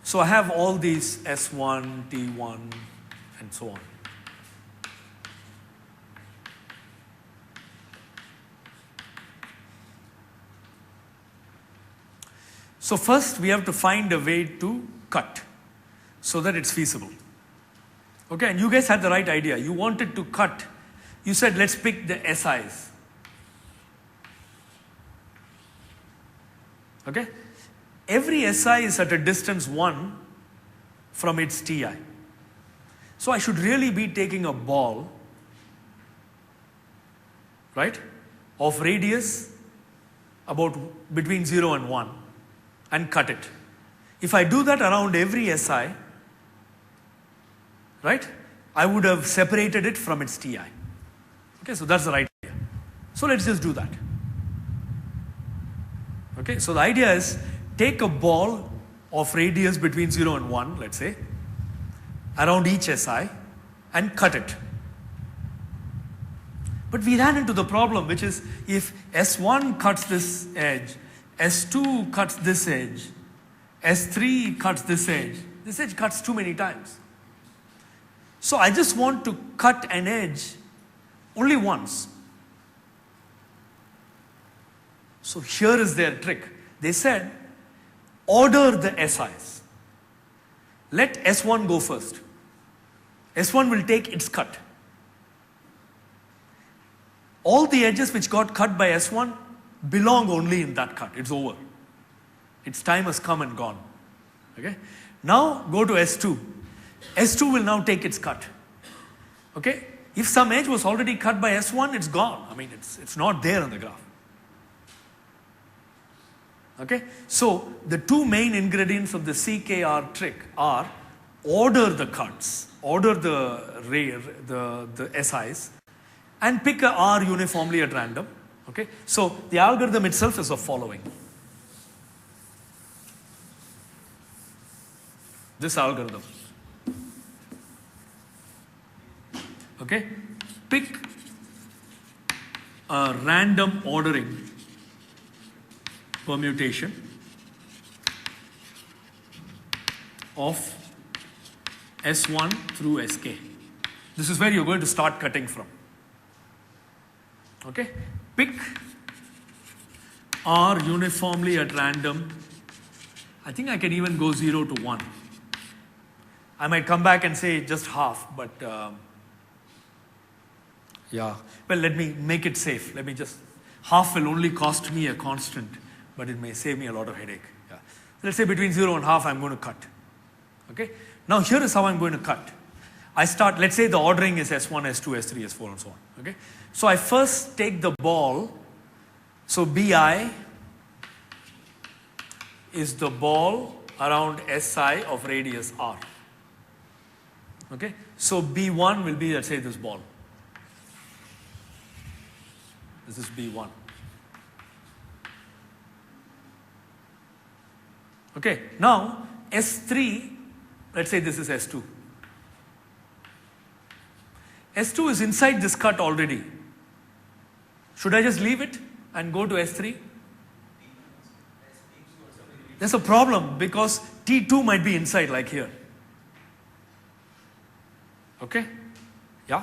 so I have all these S1, T1, and so on. So first we have to find a way to cut so that it's feasible. Okay, and you guys had the right idea. You wanted to cut. You said, let's pick the SIs. Okay? every SI is at a distance 1 from its TI. So I should really be taking a ball, right, of radius about between 0 and 1 and cut it. If I do that around every SI, right, I would have separated it from its TI. Okay, so that's the right idea. So let's just do that. Okay, so the idea is take a ball of radius between 0 and 1, let's say, around each SI and cut it. But we ran into the problem, which is if S1 cuts this edge, S2 cuts this edge, S3 cuts this edge cuts too many times. So I just want to cut an edge only once. So here is their trick. They said, order the SIs. Let S1 go first. S1 will take its cut. All the edges which got cut by S1 belong only in that cut. It's over. Its time has come and gone. Okay? Now go to S2. S2 will now take its cut. Okay? If some edge was already cut by S1, it's gone. I mean, it's not there on the graph. Okay? So the two main ingredients of the CKR trick are order the cuts, order the SIs, and pick a R uniformly at random. Okay? So the algorithm itself is the following. This algorithm. Okay? Pick a random ordering permutation of S1 through Sk. This is where you're going to start cutting from. Okay? Pick R uniformly at random. I think I can even go 0 to 1. I might come back and say just half, but yeah. Well, let me make it safe. Let me just, half will only cost me a constant, but it may save me a lot of headache. Yeah. Let's say between 0 and half I'm going to cut. Okay? Now here is how I'm going to cut. I start, let's say the ordering is S1, S2, S3, S4 and so on. Okay? So I first take the ball. So Bi is the ball around Si of radius R. Okay? So B1 will be, let's say, this ball. This is B1. Okay, now S3, let's say this is S2. S2 is inside this cut already. Should I just leave it and go to S3? There's a problem because T2 might be inside like here. Okay? Yeah?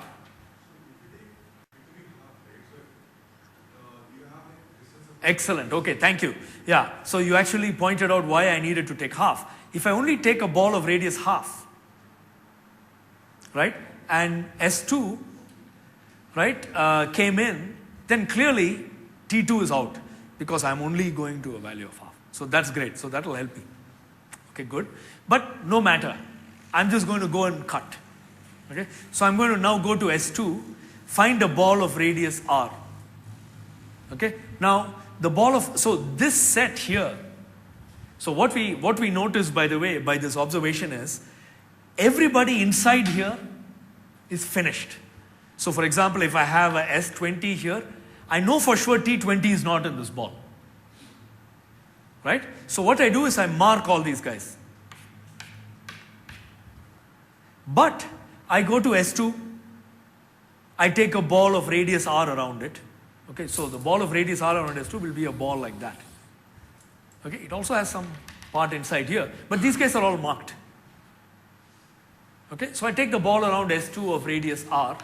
Excellent. Okay, thank you. Yeah, so you actually pointed out why I needed to take half. If I only take a ball of radius half, right, and S2, right, came in, then clearly T2 is out because I'm only going to a value of half. So that's great. So that will help me. Okay, good. But no matter. I'm just going to go and cut. Okay, so I'm going to now go to S2, find a ball of radius R. Okay, now the ball of, so this set here, so what we notice, by the way, by this observation is everybody inside here is finished. So for example, if I have a S20 here, I know for sure T20 is not in this ball. Right? So what I do is I mark all these guys. But I go to S2, I take a ball of radius R around it. Okay, so the ball of radius R around S2 will be a ball like that. Okay, it also has some part inside here, but these guys are all marked. Okay, so I take the ball around S2 of radius R.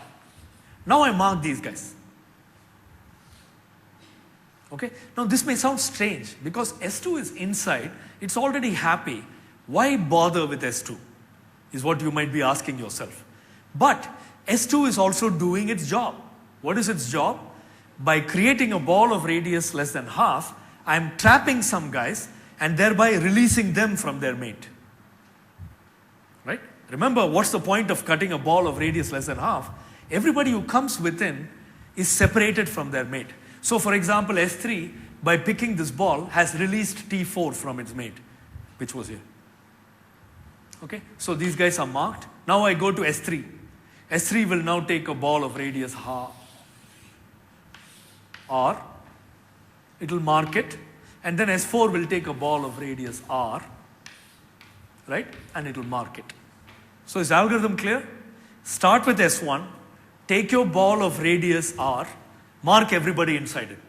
Now I mark these guys. Okay, now this may sound strange because S2 is inside, it's already happy. Why bother with S2? Is what you might be asking yourself. But S2 is also doing its job. What is its job? By creating a ball of radius less than half, I'm trapping some guys and thereby releasing them from their mate. Right? Remember, what's the point of cutting a ball of radius less than half? Everybody who comes within is separated from their mate. So for example, S3, by picking this ball, has released T4 from its mate, which was here. Okay, so these guys are marked. Now I go to S3. S3 will now take a ball of radius R. It will mark it. And then S4 will take a ball of radius R. Right? And it will mark it. So is the algorithm clear? Start with S1. Take your ball of radius R. Mark everybody inside it.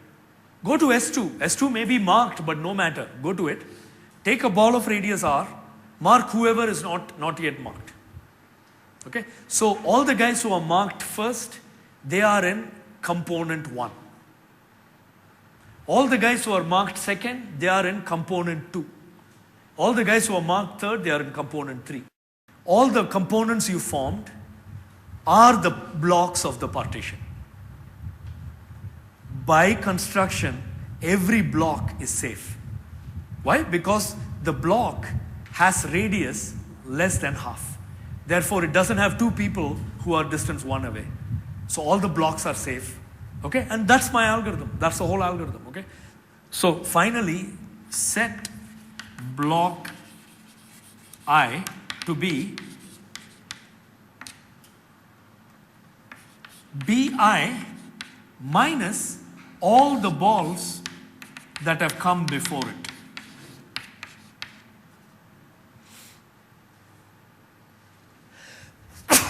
Go to S2. S2 may be marked, but no matter. Go to it. Take a ball of radius R. Mark whoever is not yet marked. Okay? So all the guys who are marked first, they are in component 1. All the guys who are marked second, they are in component 2. All the guys who are marked third, they are in component 3. All the components you formed are the blocks of the partition. By construction, every block is safe. Why? Because the block has radius less than half. Therefore, it doesn't have two people who are distance 1 away. So all the blocks are safe. Okay? And that's my algorithm. That's the whole algorithm. Okay? So finally, set block I to be Bi minus all the balls that have come before it.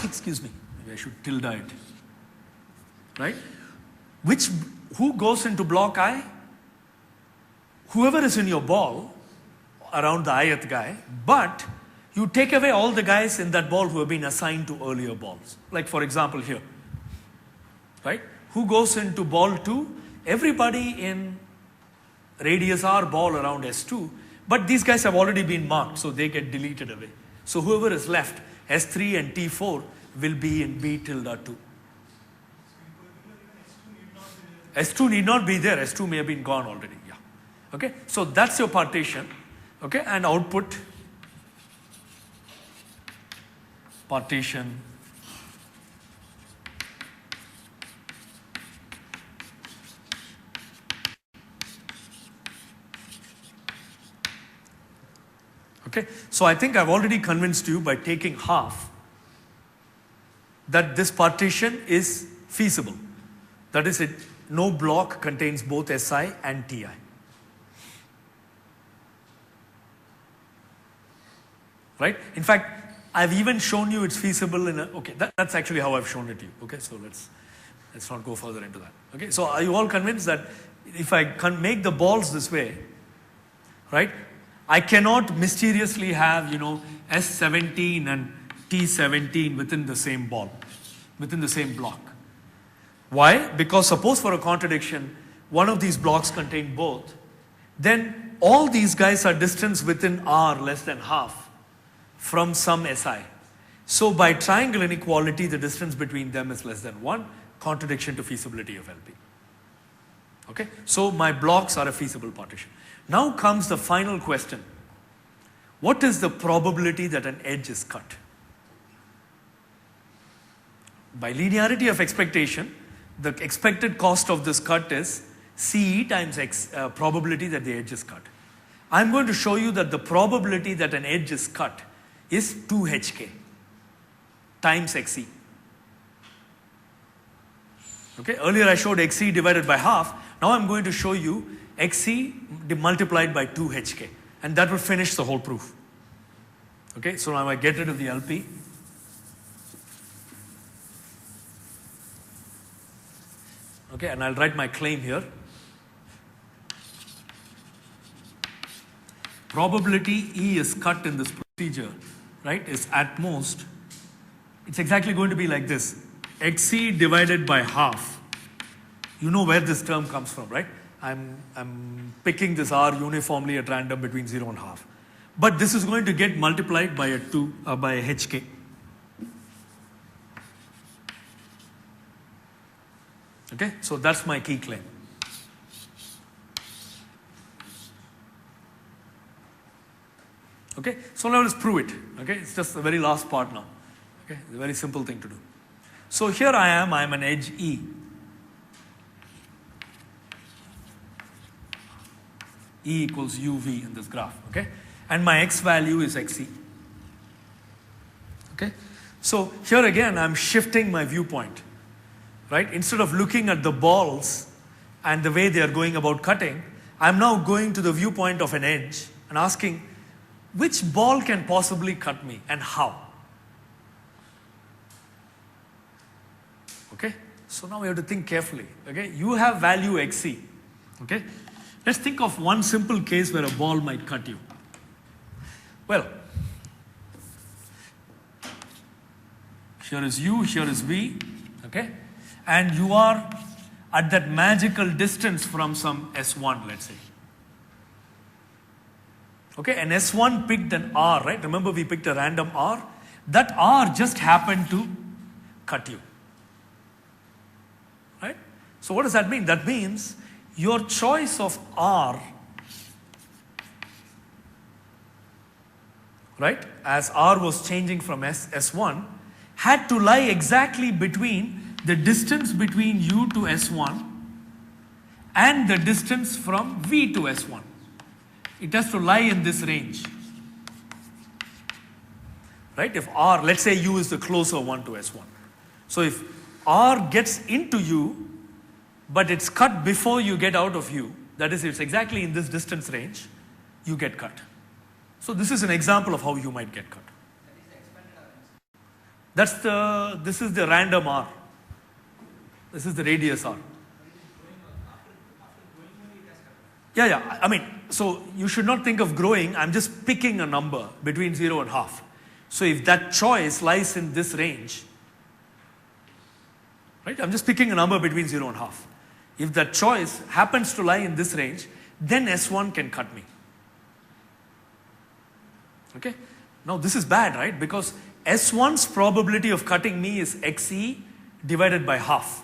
Excuse me, maybe I should tilde it. Right? Who goes into block I? Whoever is in your ball, around the ith guy, but you take away all the guys in that ball who have been assigned to earlier balls. Like for example here. Right? Who goes into ball 2? Everybody in radius R ball around S2, but these guys have already been marked, so they get deleted away. So whoever is left, S3 and T4, will be in B tilde 2. S2 need not be there. S2 may have been gone already. Yeah. Okay. So that's your partition. Okay. And output partition okay. So I think I've already convinced you by taking half that this partition is feasible. That is, no block contains both Si and Ti. Right? In fact, I've even shown you it's feasible in a, okay, that's actually how I've shown it to you. Okay, so let's not go further into that. Okay, so are you all convinced that if I can make the balls this way, right, I cannot mysteriously have, S17 and T17 within the same ball, within the same block. Why? Because suppose for a contradiction, one of these blocks contain both, then all these guys are distance within R less than half from some Si. So by triangle inequality, the distance between them is less than 1, contradiction to feasibility of LP. Okay? So my blocks are a feasible partition. Now comes the final question. What is the probability that an edge is cut? By linearity of expectation, the expected cost of this cut is CE times X, probability that the edge is cut. I'm going to show you that the probability that an edge is cut is 2HK times XE. Okay, earlier I showed XE divided by half. Now I'm going to show you XE multiplied by 2HK. And that will finish the whole proof. Okay, so now I get rid of the LP. Okay, and I'll write my claim here. Probability E is cut in this procedure, right, is at most, it's exactly going to be like this. XE divided by half. You know where this term comes from, right? I'm picking this R uniformly at random between 0 and half. But this is going to get multiplied by a HK. Okay, so that's my key claim. Okay, so now let's prove it. Okay, it's just the very last part now. Okay, it's a very simple thing to do. So here I am an edge E. E equals UV in this graph, okay? And my X value is XE. Okay? So here again, I'm shifting my viewpoint, right? Instead of looking at the balls and the way they are going about cutting, I'm now going to the viewpoint of an edge and asking, which ball can possibly cut me and how? Okay? So now we have to think carefully, okay? You have value XE, okay? Let's think of one simple case where a ball might cut you. Well, here is U, here is V, okay? And you are at that magical distance from some S1, let's say. Okay, and S1 picked an R, right? Remember we picked a random R? That R just happened to cut you. Right? So what does that mean? That means your choice of R, right, as R was changing from S1, had to lie exactly between the distance between U to S1 and the distance from V to S1. It has to lie in this range. Right? If R, let's say U is the closer one to S1. So if R gets into U, but it's cut before you get out of U, that is, it's exactly in this distance range, you get cut. So this is an example of how you might get cut. This is the random R. This is the radius R. Yeah. I mean, so you should not think of growing. I'm just picking a number between 0 and half. So if that choice lies in this range, right? I'm just picking a number between 0 and half. If that choice happens to lie in this range, then S1 can cut me. Okay? Now this is bad, right? Because S1's probability of cutting me is XE divided by half.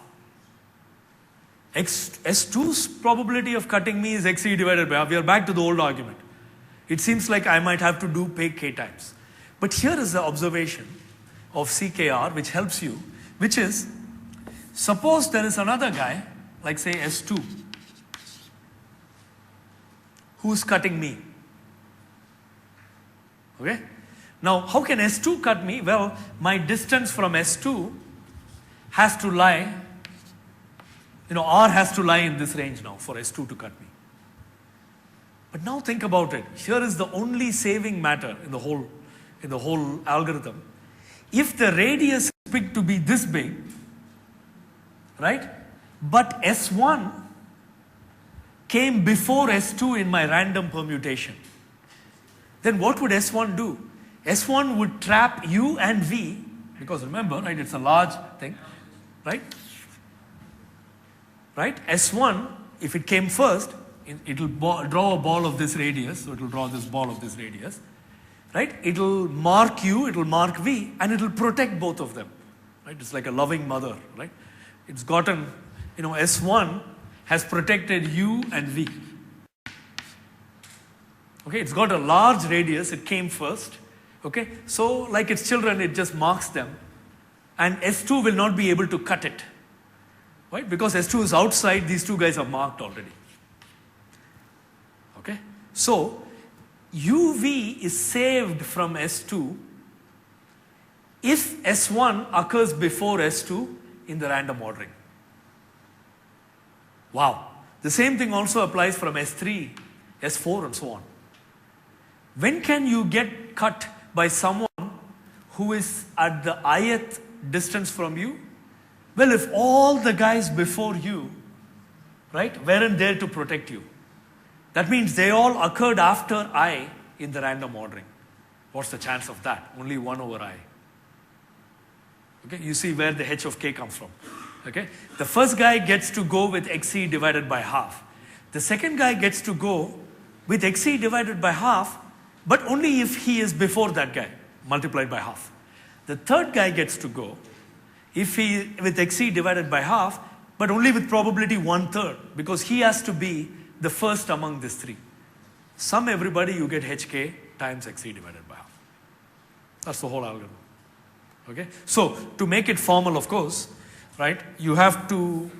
S2's probability of cutting me is XE divided by half. We are back to the old argument. It seems like I might have to pay K times. But here is the observation of CKR which helps you, which is, suppose there is another guy, like say S2, who's cutting me. Okay? Now, how can S2 cut me? Well, my distance from S2 has to lie, R has to lie in this range now for S2 to cut me. But now think about it. Here is the only saving matter in the whole algorithm. If the radius is picked to be this big, right? But S1 came before S2 in my random permutation. Then what would S1 do? S1 would trap U and V, because remember, right, it's a large thing, right? Right? S1, if it came first, it will draw a ball of this radius, so it will draw this ball of this radius, right? It will mark U, it will mark V, and it will protect both of them, right? It's like a loving mother, right? It's gotten, S1 has protected U and V. Okay, it's got a large radius, it came first. Okay, so like its children, it just marks them. And S2 will not be able to cut it. Right? Because S2 is outside, these two guys are marked already. Okay, so UV is saved from S2 if S1 occurs before S2 in the random ordering. Wow. The same thing also applies from S3, S4 and so on. When can you get cut by someone who is at the ith distance from you? Well, if all the guys before you, right, weren't there to protect you, that means they all occurred after I in the random ordering. What's the chance of that? Only 1 over I. Okay, you see where the h of k comes from. Okay, the first guy gets to go with XE divided by half. The second guy gets to go with XE divided by half, but only if he is before that guy, multiplied by half. The third guy gets to go if he with XE divided by half, but only with probability 1/3, because he has to be the first among these three. Sum everybody, you get HK, times XE divided by half. That's the whole algorithm. Okay? So, to make it formal, of course, right, you have to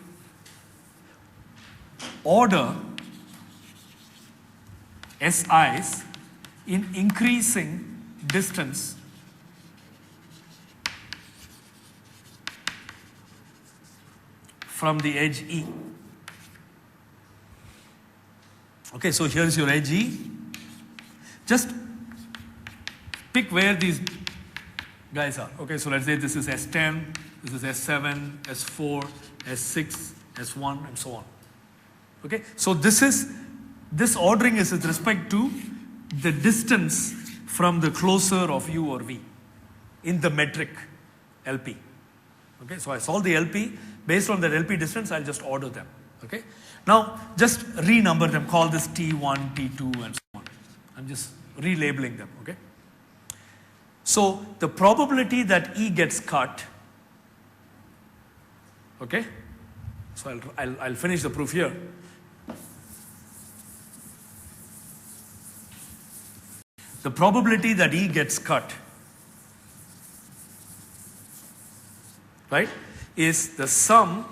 order SIs in increasing distance from the edge E. Okay, so here's your edge E. Just pick where these guys are. Okay, so let's say this is S10, this is S7, S4, S6, S1, and so on. Okay, so this ordering is with respect to the distance from the closer of U or V in the metric LP. Okay, so I solve the LP. Based on that LP distance, I'll just order them. Okay, now just renumber them. Call this T1, T2, and so on. I'm just relabeling them. Okay. So the probability that E gets cut. Okay. So I'll finish the proof here. The probability that E gets cut, right, is the sum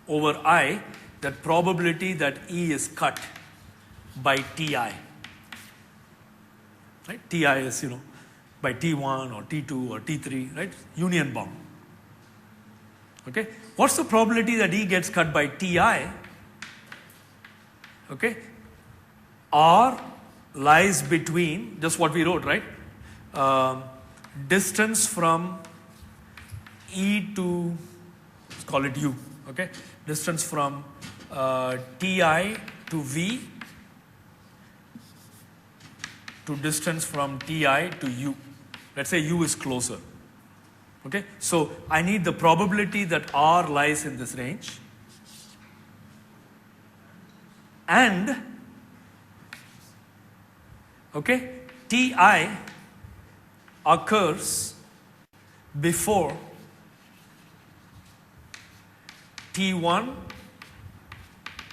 over I, that probability that E is cut by Ti. Right? Ti is, by T1 or T2 or T3, right? Union bound. Okay? What's the probability that E gets cut by Ti? Okay? R lies between, just what we wrote, right? Distance from E to, let's call it U. Okay? Distance from Ti to V to distance from Ti to U. Let's say U is closer. Okay? So I need the probability that R lies in this range. And, okay, Ti occurs before T1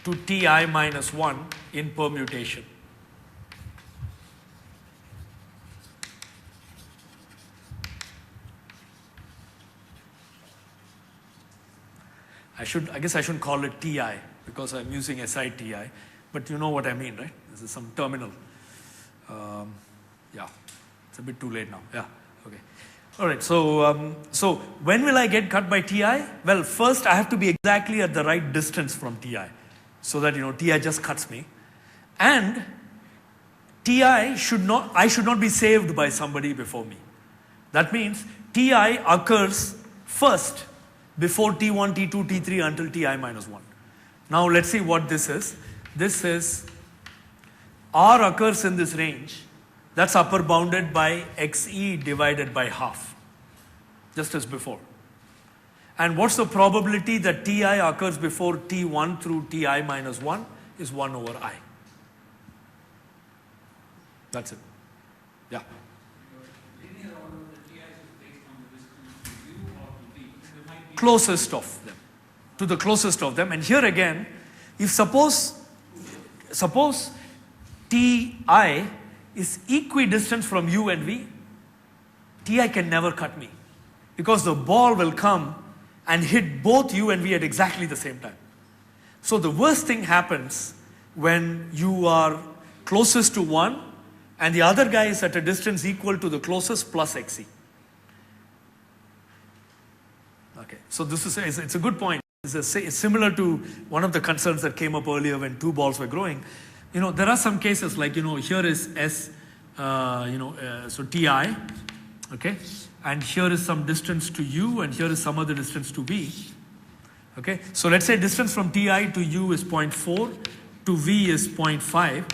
to Ti minus 1 in permutation. I guess I shouldn't call it Ti because I'm using SI Ti, but you know what I mean, right? This is some terminal. Yeah, it's a bit too late now. Yeah, okay. All right, so when will I get cut by Ti? Well, first I have to be exactly at the right distance from Ti, so that, Ti just cuts me. And I should not be saved by somebody before me. That means Ti occurs first before T1, T2, T3 until Ti minus 1. Now let's see what this is. This is R occurs in this range. That's upper bounded by XE divided by half, just as before. And what's the probability that Ti occurs before T1 through Ti minus 1 is 1 over I. That's it. Yeah. Linear order of the TIs is based on the distance to U or to V. There might be Closest of them. To the closest of them. And here again, if suppose Ti is equidistant from U and V, Ti can never cut me, because the ball will come and hit both U and V at exactly the same time. So the worst thing happens when you are closest to one and the other guy is at a distance equal to the closest plus XE. Okay, so it's a good point. It's similar to one of the concerns that came up earlier when two balls were growing. There are some cases like, here is S, so Ti, okay, and here is some distance to U and here is some other distance to V. Okay, so let's say distance from Ti to U is 0.4, to V is 0.5,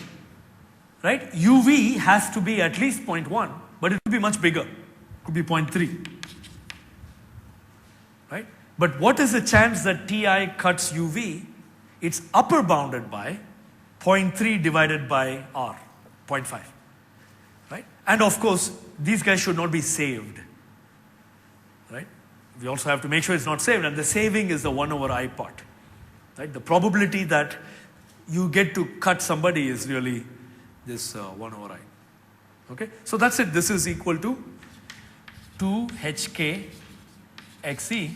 right? UV has to be at least 0.1, but it could be much bigger. It could be 0.3, right? But what is the chance that Ti cuts UV? It's upper bounded by 0.3 divided by R, 0.5, right? And of course, these guys should not be saved, right? We also have to make sure it's not saved, and the saving is the 1 over I part, right? The probability that you get to cut somebody is really this 1 over I. Okay, so that's it. This is equal to 2hk xe,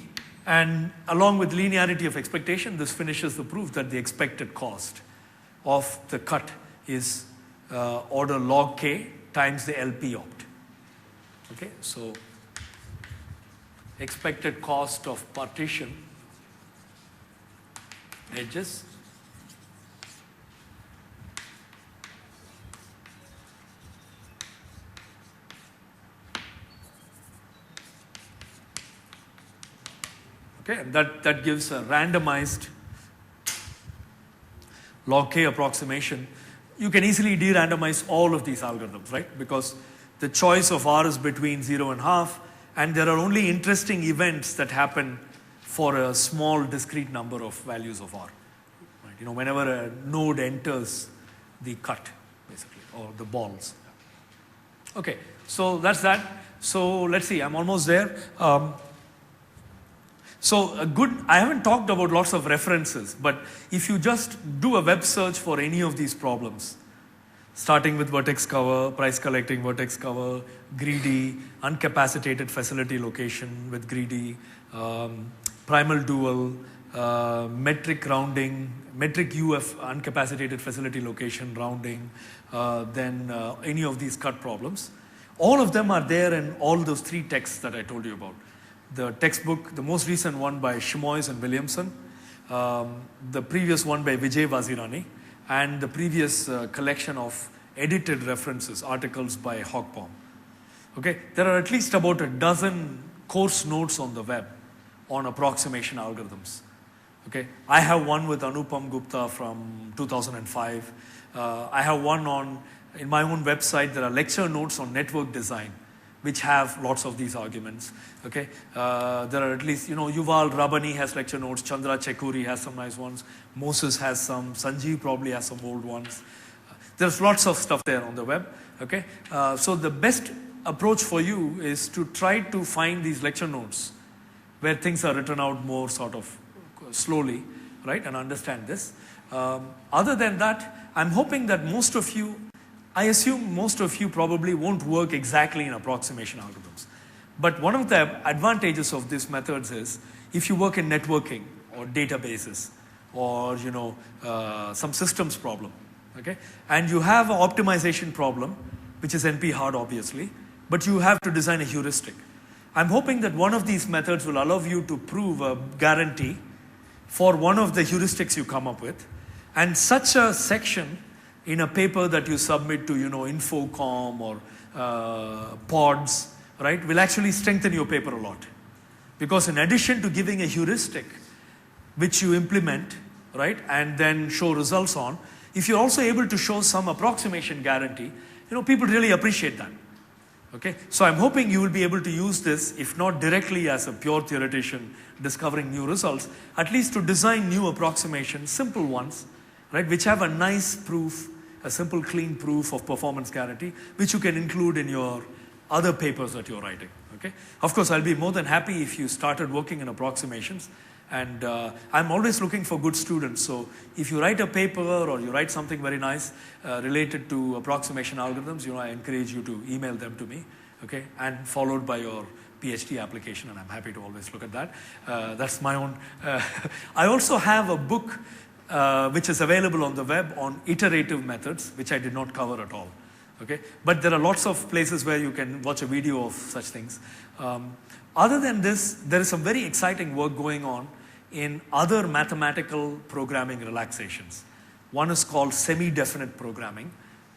and along with linearity of expectation, this finishes the proof that the expected cost of the cut is order log k times the LP opt. Okay, so expected cost of partition edges and that gives a randomized log k approximation. You can easily de-randomize all of these algorithms, right? Because the choice of R is between 0 and half, and there are only interesting events that happen for a small discrete number of values of R. Right? You know, whenever a node enters the cut, basically, or the balls. Okay, so that's that. So let's see, I'm almost there. I haven't talked about lots of references, but if you just do a web search for any of these problems, starting with vertex cover, price collecting vertex cover, greedy, uncapacitated facility location with greedy, primal dual, metric rounding, metric UF uncapacitated facility location rounding, then any of these cut problems, all of them are there in all those 3 texts that I told you about. The textbook, the most recent one by Shimois and Williamson, the previous one by Vijay Vazirani, and the previous collection of edited references, articles by Hogbaum. Okay, there are at least about a dozen course notes on the web on approximation algorithms. Okay, I have one with Anupam Gupta from 2005. I have one in my own website. There are lecture notes on network design, which have lots of these arguments. Okay, there are at least, Yuval Rabani has lecture notes, Chandra Chekuri has some nice ones, Moses has some, Sanjeev probably has some old ones. There's lots of stuff there on the web. Okay, so the best approach for you is to try to find these lecture notes where things are written out more sort of slowly, right, and understand this. Other than that, I'm hoping that I assume most of you probably won't work exactly in approximation algorithms. But one of the advantages of these methods is if you work in networking or databases or some systems problem, okay, and you have an optimization problem, which is NP-hard obviously, but you have to design a heuristic. I'm hoping that one of these methods will allow you to prove a guarantee for one of the heuristics you come up with, and such a section in a paper that you submit to, Infocom or pods, right, will actually strengthen your paper a lot. Because in addition to giving a heuristic, which you implement, right, and then show results on, if you're also able to show some approximation guarantee, people really appreciate that. Okay, so I'm hoping you will be able to use this, if not directly as a pure theoretician discovering new results, at least to design new approximations, simple ones, right, which have a nice proof, a simple clean proof of performance guarantee, which you can include in your other papers that you're writing. Okay, of course I'll be more than happy if you started working in approximations, and I'm always looking for good students. So if you write a paper or you write something very nice related to approximation algorithms, I encourage you to email them to me, okay, and followed by your PhD application, and I'm happy to always look at that. That's my own. I also have a book which is available on the web on iterative methods, which I did not cover at all. Okay, but there are lots of places where you can watch a video of such things. Other than this, there is some very exciting work going on in other mathematical programming relaxations. One is called semi-definite programming.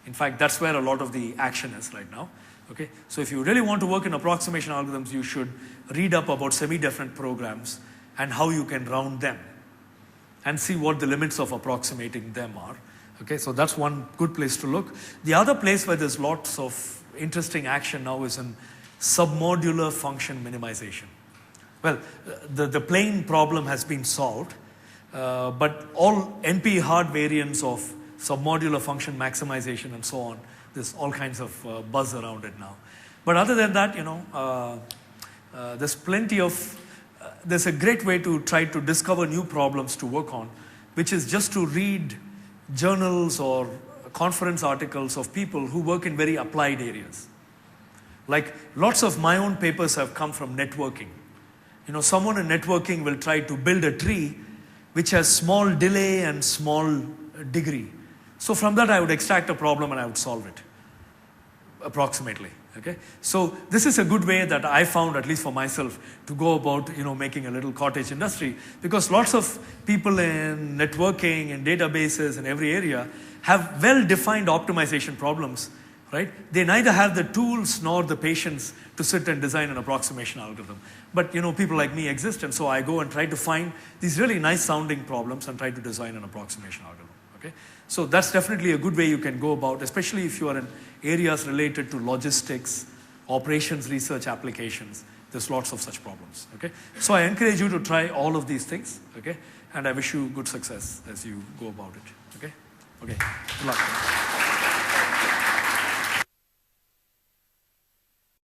In fact, that's where a lot of the action is right now. Okay, so if you really want to work in approximation algorithms, you should read up about semi-definite programs and how you can round them and see what the limits of approximating them are. Okay, so that's one good place to look. The other place where there's lots of interesting action now is in submodular function minimization. Well, the plain problem has been solved, but all NP-hard variants of submodular function maximization and so on, there's all kinds of buzz around it now. But other than that, there's plenty of, there's a great way to try to discover new problems to work on, which is just to read journals or conference articles of people who work in very applied areas. Like lots of my own papers have come from networking. Someone in networking will try to build a tree which has small delay and small degree. So from that I would extract a problem and I would solve it, approximately. Okay? So this is a good way that I found, at least for myself, to go about making a little cottage industry, because lots of people in networking and databases in every area have well-defined optimization problems, right? They neither have the tools nor the patience to sit and design an approximation algorithm. But people like me exist, and so I go and try to find these really nice sounding problems and try to design an approximation algorithm. Okay? So that's definitely a good way you can go about, especially if you are in areas related to logistics, operations research applications. There's lots of such problems. Okay? So I encourage you to try all of these things. Okay? And I wish you good success as you go about it. Okay? Okay. Good luck.